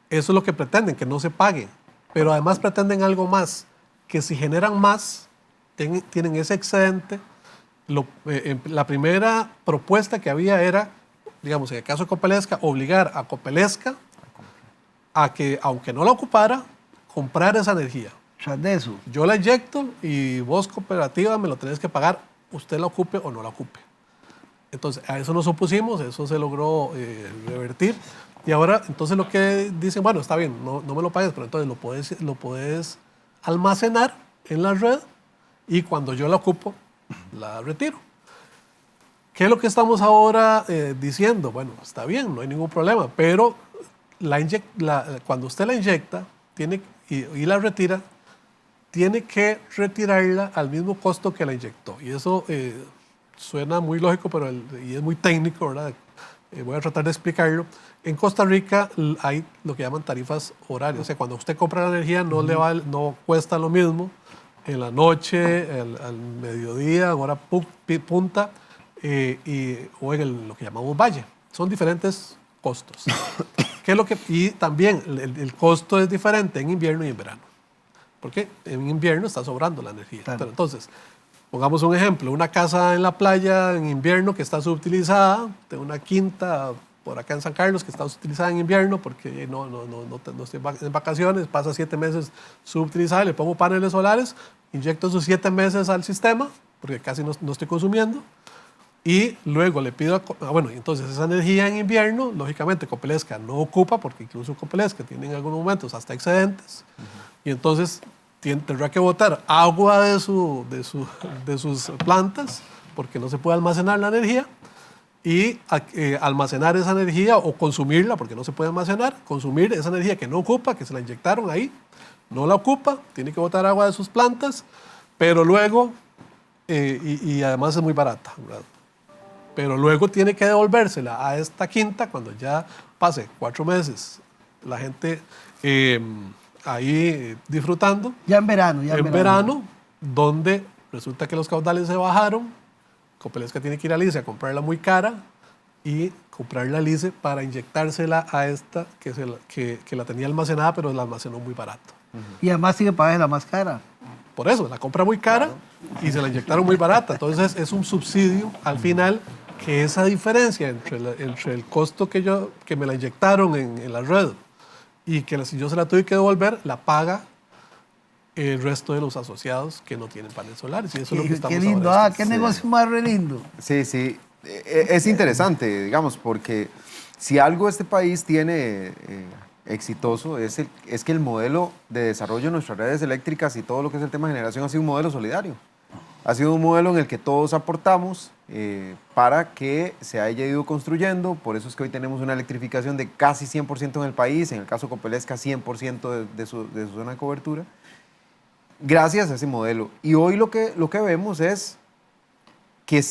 eso es lo que pretenden, que no se pague. Pero además pretenden algo más, que si generan más, tienen ese excedente. La primera propuesta que había era, digamos, en el caso de Copelesca, obligar a Copelesca a que, aunque no la ocupara, comprar esa energía. O sea, de eso. Yo la inyecto y vos, cooperativa, me lo tenés que pagar, usted la ocupe o no la ocupe. Entonces, a eso nos opusimos, eso se logró revertir. Y ahora, entonces lo que dicen, bueno, está bien, no me lo pagues, pero entonces lo puedes almacenar en la red y cuando yo la ocupo, la retiro. ¿Qué es lo que estamos ahora diciendo? Bueno, está bien, no hay ningún problema, pero cuando usted la inyecta y la retira, tiene que retirarla al mismo costo que la inyectó. Y eso suena muy lógico, pero y es muy técnico, ¿verdad? Voy a tratar de explicarlo. En Costa Rica hay lo que llaman tarifas horarias. O sea, cuando usted compra la energía no cuesta lo mismo en la noche, al mediodía, hora punta, o en lo que llamamos valle. Son diferentes costos. Y también el costo es diferente en invierno y en verano. Porque en invierno está sobrando la energía. Claro. Pero entonces, pongamos un ejemplo, una casa en la playa en invierno que está subutilizada, tengo una quinta por acá en San Carlos que está subutilizada en invierno porque no estoy en vacaciones, pasa 7 meses subutilizada, le pongo paneles solares, inyecto esos 7 meses al sistema, porque casi no estoy consumiendo, y luego le pido, bueno, entonces esa energía en invierno, lógicamente Copelesca no ocupa, porque incluso Copelesca tiene en algunos momentos hasta excedentes, y entonces tendrá que botar agua de sus plantas, porque no se puede almacenar la energía, y almacenar esa energía o consumirla, porque no se puede almacenar, consumir esa energía que no ocupa, que se la inyectaron ahí, no la ocupa, tiene que botar agua de sus plantas, pero luego, y además es muy barata, ¿verdad? Pero luego tiene que devolvérsela a esta quinta cuando ya pase 4 meses la gente ahí disfrutando. Ya en verano. En verano, donde resulta que los caudales se bajaron, Copelesca tiene que ir a Lice a comprarla muy cara y comprarla a Lice para inyectársela a esta que la tenía almacenada, pero la almacenó muy barato. Y además sigue pagando la más cara. Por eso, la compra muy cara y se la inyectaron muy barata. Entonces es un subsidio al final, que esa diferencia entre el costo que me la inyectaron en la red y que si yo se la tuve que devolver, la paga el resto de los asociados que no tienen paneles solares. Y eso es lo que estamos Qué lindo, ahora qué negocio más re lindo. Sí, sí. Es interesante, digamos, porque si algo este país tiene exitoso es que el modelo de desarrollo de nuestras redes eléctricas y todo lo que es el tema de generación ha sido un modelo solidario. Ha sido un modelo en el que todos aportamos para que se haya ido construyendo. Por eso es que hoy tenemos una electrificación de casi 100% en el país, en el caso Copelesca 100% de su zona de cobertura, gracias a ese modelo. Y hoy lo que vemos es que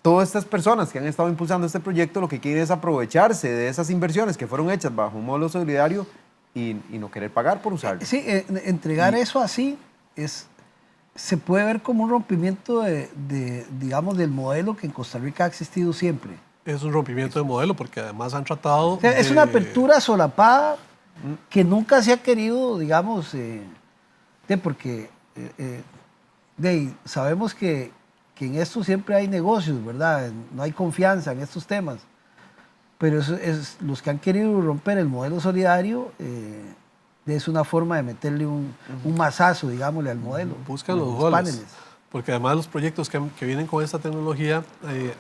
todas estas personas que han estado impulsando este proyecto lo que quieren es aprovecharse de esas inversiones que fueron hechas bajo un modelo solidario y no querer pagar por usarlo. Sí, entregar eso así se puede ver como un rompimiento digamos, del modelo que en Costa Rica ha existido siempre. Es un rompimiento de modelo porque además han tratado... O sea, es una apertura solapada que nunca se ha querido, digamos, porque sabemos que en esto siempre hay negocios, ¿verdad? No hay confianza en estos temas. Pero los que han querido romper el modelo solidario es una forma de meterle un mazazo, digámosle, al modelo. Buscan los paneles. Porque además los proyectos que vienen con esta tecnología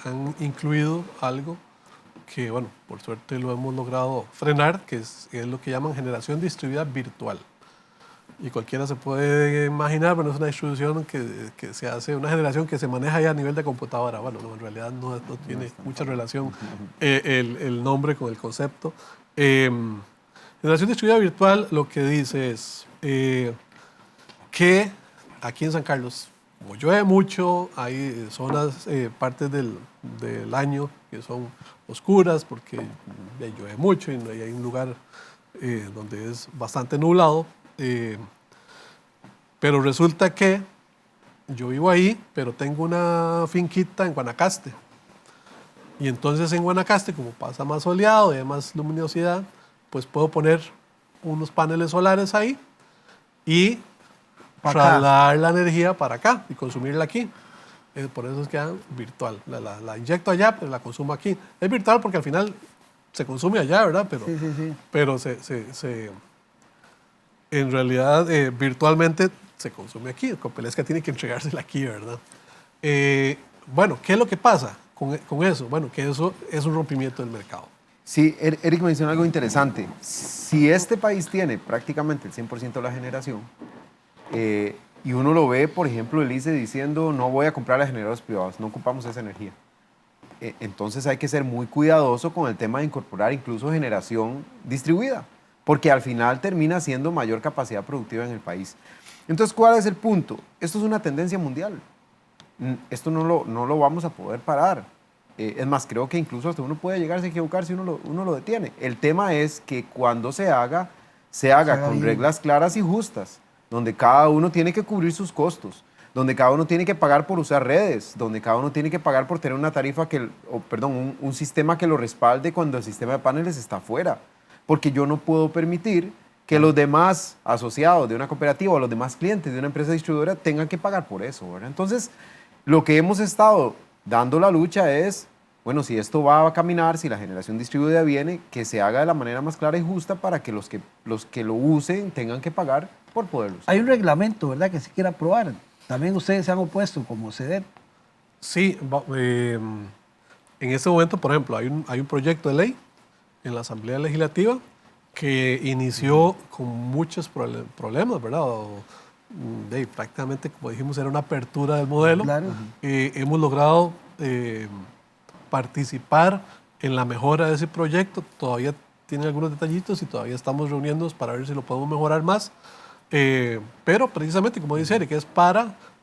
han incluido algo que, bueno, por suerte lo hemos logrado frenar, que es lo que llaman generación distribuida virtual. Y cualquiera se puede imaginar, bueno, es una distribución que se hace, una generación que se maneja ya a nivel de computadora. Bueno, no, en realidad no tiene mucha relación el nombre con el concepto. Generación distribuida virtual lo que dice es que aquí en San Carlos, como llueve mucho, hay zonas, partes del año que son oscuras porque llueve mucho y hay un lugar donde es bastante nublado. Pero resulta que yo vivo ahí, pero tengo una finquita en Guanacaste. Y entonces en Guanacaste, como pasa más soleado y hay más luminosidad, pues puedo poner unos paneles solares ahí y trasladar la energía para acá y consumirla aquí. Por eso es que es virtual. La inyecto allá, pero la consumo aquí. Es virtual porque al final se consume allá, ¿verdad? Pero, sí. Pero en realidad, virtualmente se consume aquí. Copelesca tiene que entregársela aquí, ¿verdad? Bueno, ¿qué es lo que pasa con eso? Bueno, que eso es un rompimiento del mercado. Sí, Eric mencionó algo interesante. Si este país tiene prácticamente el 100% de la generación, y uno lo ve, por ejemplo, el ICE diciendo no voy a comprar a generadores privados, no ocupamos esa energía. Entonces hay que ser muy cuidadoso con el tema de incorporar incluso generación distribuida, porque al final termina siendo mayor capacidad productiva en el país. Entonces, ¿cuál es el punto? Esto es una tendencia mundial. esto no lo vamos a poder parar. Es más, creo que incluso hasta uno puede llegarse a equivocar si uno lo detiene. El tema es que cuando se haga con bien. reglas claras y justas, donde cada uno tiene que cubrir sus costos, donde cada uno tiene que pagar por usar redes, donde cada uno tiene que pagar por tener una tarifa un sistema que lo respalde cuando el sistema de paneles está fuera. Porque yo no puedo permitir que los demás asociados de una cooperativa o los demás clientes de una empresa distribuidora tengan que pagar por eso, ¿verdad? Entonces, lo que hemos estado dando la lucha es, bueno, si esto va a caminar, si la generación distribuida viene, que se haga de la manera más clara y justa para que los que lo usen tengan que pagar por poderlo usar. Hay un reglamento, ¿verdad?, que se quiere aprobar. También ustedes se han opuesto como CEDET. Sí, en este momento, por ejemplo, hay un proyecto de ley en la Asamblea Legislativa que inició con muchos problemas, ¿verdad? Prácticamente, como dijimos, era una apertura del modelo. Claro. Hemos logrado participar en la mejora de ese proyecto. Todavía tiene algunos detallitos y todavía estamos reuniéndonos para ver si lo podemos mejorar más. Pero precisamente, como dice Eric,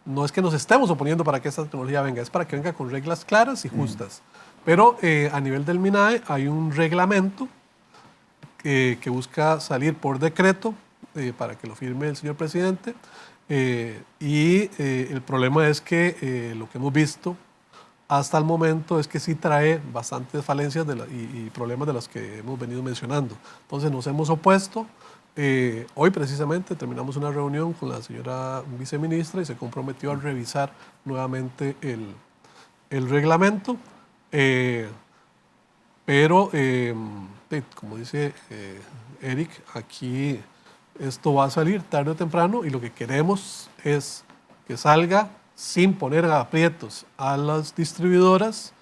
no es que nos estemos oponiendo para que esta tecnología venga, es para que venga con reglas claras y justas. Pero a nivel del MINAE hay un reglamento que busca salir por decreto para que lo firme el señor presidente. El problema es que lo que hemos visto hasta el momento es que sí trae bastantes falencias y problemas de los que hemos venido mencionando. Entonces nos hemos opuesto. Hoy precisamente terminamos una reunión con la señora viceministra y se comprometió a revisar nuevamente el reglamento. Pero, como dice Eric, aquí esto va a salir tarde o temprano y lo que queremos es que salga sin poner aprietos a las distribuidoras,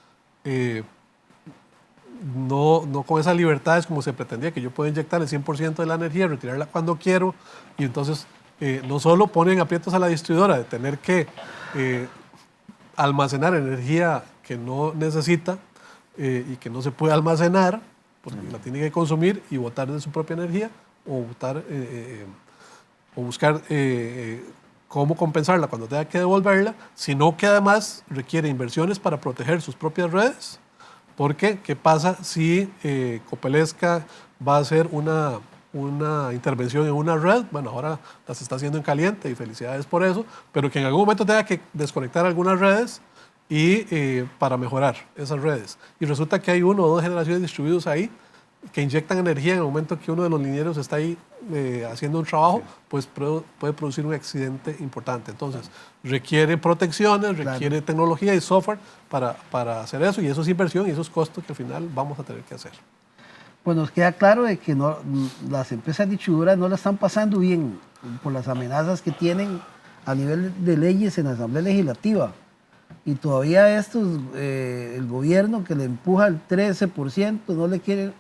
no con esas libertades como se pretendía, que yo puedo inyectar el 100% de la energía, retirarla cuando quiero, y entonces no solo ponen aprietos a la distribuidora de tener que almacenar energía que no necesita y que no se puede almacenar, porque la tiene que consumir y botar de su propia energía, o buscar cómo compensarla cuando tenga que devolverla, sino que además requiere inversiones para proteger sus propias redes. Porque, ¿qué pasa si Copelesca va a hacer una intervención en una red? Bueno, ahora las está haciendo en caliente y felicidades por eso, pero que en algún momento tenga que desconectar algunas redes para mejorar esas redes. Y resulta que hay 1 o 2 generaciones distribuidos ahí que inyectan energía en el momento que uno de los linieros está ahí haciendo un trabajo, pues puede producir un accidente importante. Entonces, requiere protecciones, requiere tecnología y software para hacer eso, y eso es inversión y esos costos que al final vamos a tener que hacer. Pues nos queda claro de que las empresas distribuidoras no la están pasando bien por las amenazas que tienen a nivel de leyes en la Asamblea Legislativa. Y todavía el gobierno que le empuja el 13%, no le quiere...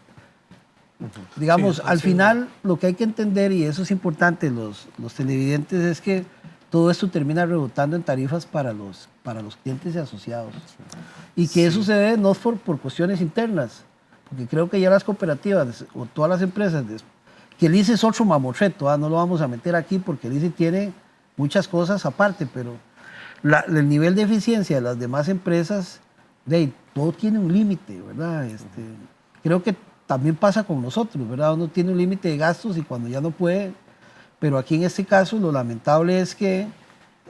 Digamos, al final lo que hay que entender, y eso es importante los televidentes, es que todo esto termina rebotando en tarifas para los clientes y asociados. Y que eso se debe no por cuestiones internas, porque creo que ya las cooperativas o todas las empresas, que el ICE es otro mamotreto, no lo vamos a meter aquí porque el ICE tiene muchas cosas aparte, pero el nivel de eficiencia de las demás empresas, todo tiene un límite, ¿verdad? Creo que también pasa con nosotros, ¿verdad? Uno tiene un límite de gastos y cuando ya no puede, pero aquí en este caso lo lamentable es que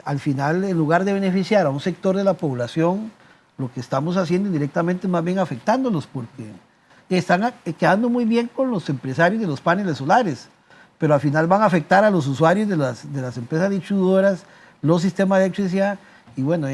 al final, en lugar de beneficiar a un sector de la población, lo que estamos haciendo indirectamente es más bien afectándolos, porque están quedando muy bien con los empresarios de los paneles solares, pero al final van a afectar a los usuarios de las empresas distribuidoras, los sistemas de electricidad, y bueno,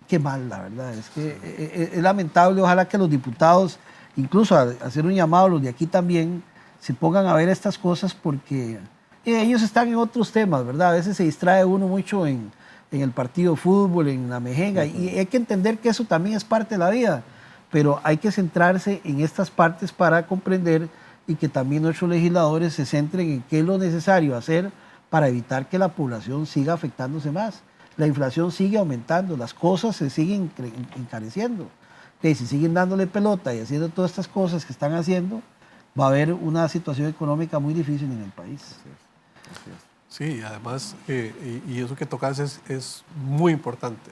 qué mal, la verdad. Es que es lamentable. Ojalá que los diputados, incluso hacer un llamado a los de aquí también, se pongan a ver estas cosas, porque ellos están en otros temas, ¿verdad? A veces se distrae uno mucho en el partido de fútbol, en la mejenga, y hay que entender que eso también es parte de la vida, pero hay que centrarse en estas partes para comprender y que también nuestros legisladores se centren en qué es lo necesario hacer para evitar que la población siga afectándose más. La inflación sigue aumentando, las cosas se siguen encareciendo. Si siguen dándole pelota y haciendo todas estas cosas que están haciendo, va a haber una situación económica muy difícil en el país. Así es. Sí, además, y eso que tocas es muy importante.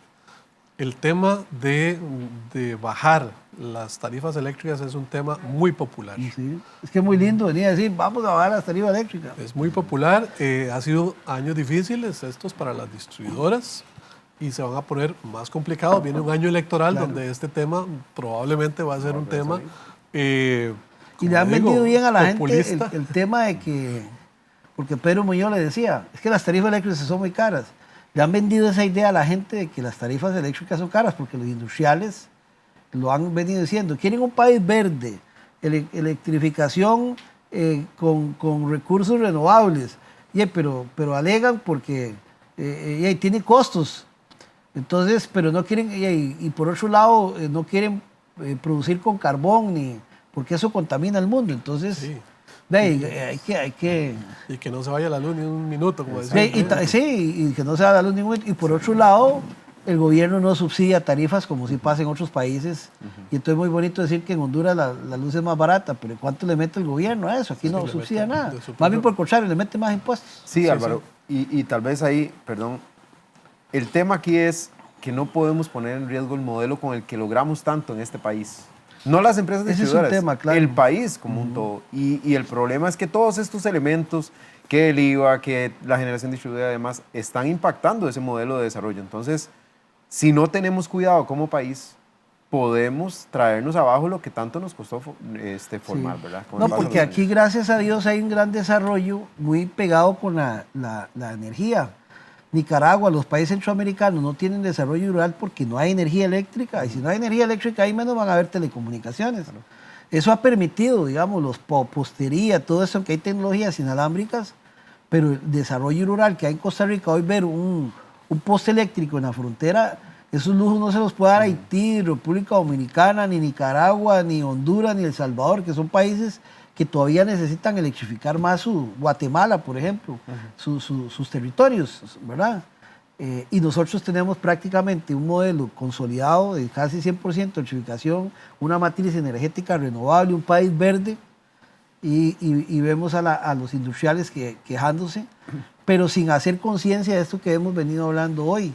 El tema de bajar las tarifas eléctricas es un tema muy popular. Sí. Es que es muy lindo venir a decir, vamos a bajar las tarifas eléctricas. Es muy popular. Ha sido años difíciles estos para las distribuidoras y se van a poner más complicados. Viene un año electoral donde este tema probablemente va a ser un tema... y le han vendido bien a la populista. gente el tema de que, porque Pedro Muñoz le decía, es que las tarifas eléctricas son muy caras. Le han vendido esa idea a la gente de que las tarifas eléctricas son caras, porque los industriales lo han venido diciendo. Quieren un país verde, electrificación con recursos renovables, pero alegan porque tiene costos. Entonces, pero no quieren, y por otro lado, no quieren producir con carbón, porque eso contamina el mundo. Entonces, Sí. hay que... Y que no se vaya la luz ni un minuto, como decía. Sí, y que no se vaya la luz ningún... Y por otro lado, el gobierno no subsidia tarifas como si pasa en otros países. Y entonces es muy bonito decir que en Honduras la luz es más barata, pero ¿cuánto le mete el gobierno a eso? Aquí no subsidia nada. Más bien por el contrario, le mete más impuestos. Sí, Álvaro. Y tal vez ahí, perdón, el tema aquí es que no podemos poner en riesgo el modelo con el que logramos tanto en este país. No las empresas distribuidoras, Ese es un tema, claro. el país como un todo. Y el problema es que todos estos elementos, que el IVA, que la generación distribuida y demás, están impactando ese modelo de desarrollo. Entonces, si no tenemos cuidado como país, podemos traernos abajo lo que tanto nos costó formar, ¿verdad? No, porque aquí, gracias a Dios, hay un gran desarrollo muy pegado con la energía. Nicaragua, los países centroamericanos no tienen desarrollo rural porque no hay energía eléctrica. Y si no hay energía eléctrica, ahí menos van a haber telecomunicaciones. Eso ha permitido, digamos, los postería, todo eso, que hay tecnologías inalámbricas, pero el desarrollo rural que hay en Costa Rica, hoy ver un poste eléctrico en la frontera, esos lujos no se los puede dar Haití, República Dominicana, ni Nicaragua, ni Honduras, ni El Salvador, que son países que todavía necesitan electrificar más Guatemala, por ejemplo, sus territorios, ¿verdad? Y nosotros tenemos prácticamente un modelo consolidado de casi 100% electrificación, una matriz energética renovable, un país verde, y vemos a los industriales quejándose, pero sin hacer conciencia de esto que hemos venido hablando hoy,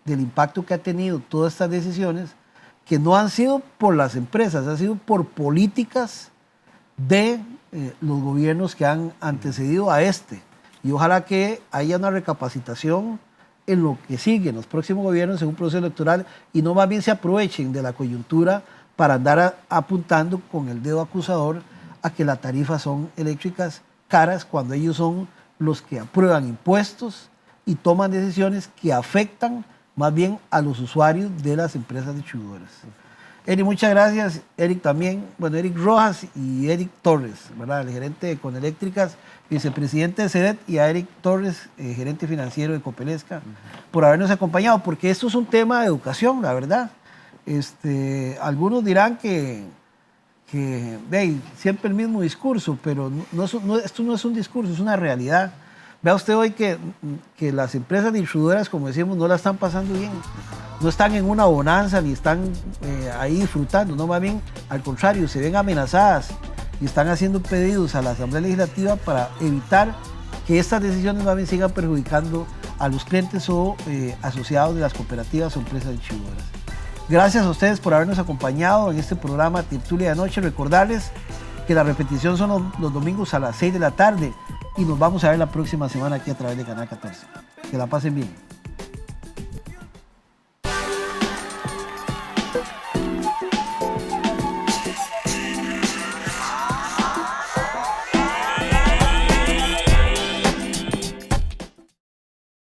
del impacto que ha tenido todas estas decisiones, que no han sido por las empresas, han sido por políticas de los gobiernos que han antecedido a este. Y ojalá que haya una recapacitación en lo que sigue, en los próximos gobiernos, en un proceso electoral, y no más bien se aprovechen de la coyuntura para andar apuntando con el dedo acusador a que las tarifas son eléctricas caras cuando ellos son los que aprueban impuestos y toman decisiones que afectan más bien a los usuarios de las empresas distribuidoras. Eric, muchas gracias. Eric también, bueno, Eric Rojas y Eric Torres, ¿verdad? El gerente de Coneléctricas, vicepresidente de CEDET, y a Eric Torres, gerente financiero de Copelesca, por habernos acompañado, porque esto es un tema de educación, la verdad. Algunos dirán que siempre el mismo discurso, pero esto no es un discurso, es una realidad. Vea usted hoy que las empresas distribuidoras, como decimos, no la están pasando bien. No están en una bonanza ni están ahí disfrutando, no, más bien al contrario, se ven amenazadas y están haciendo pedidos a la Asamblea Legislativa para evitar que estas decisiones más bien sigan perjudicando a los clientes o asociados de las cooperativas o empresas distribuidoras. Gracias a ustedes por habernos acompañado en este programa Tertulia de Noche. Recordarles que la repetición son los domingos a las 6 de la tarde y nos vamos a ver la próxima semana aquí a través de Canal 14. Que la pasen bien.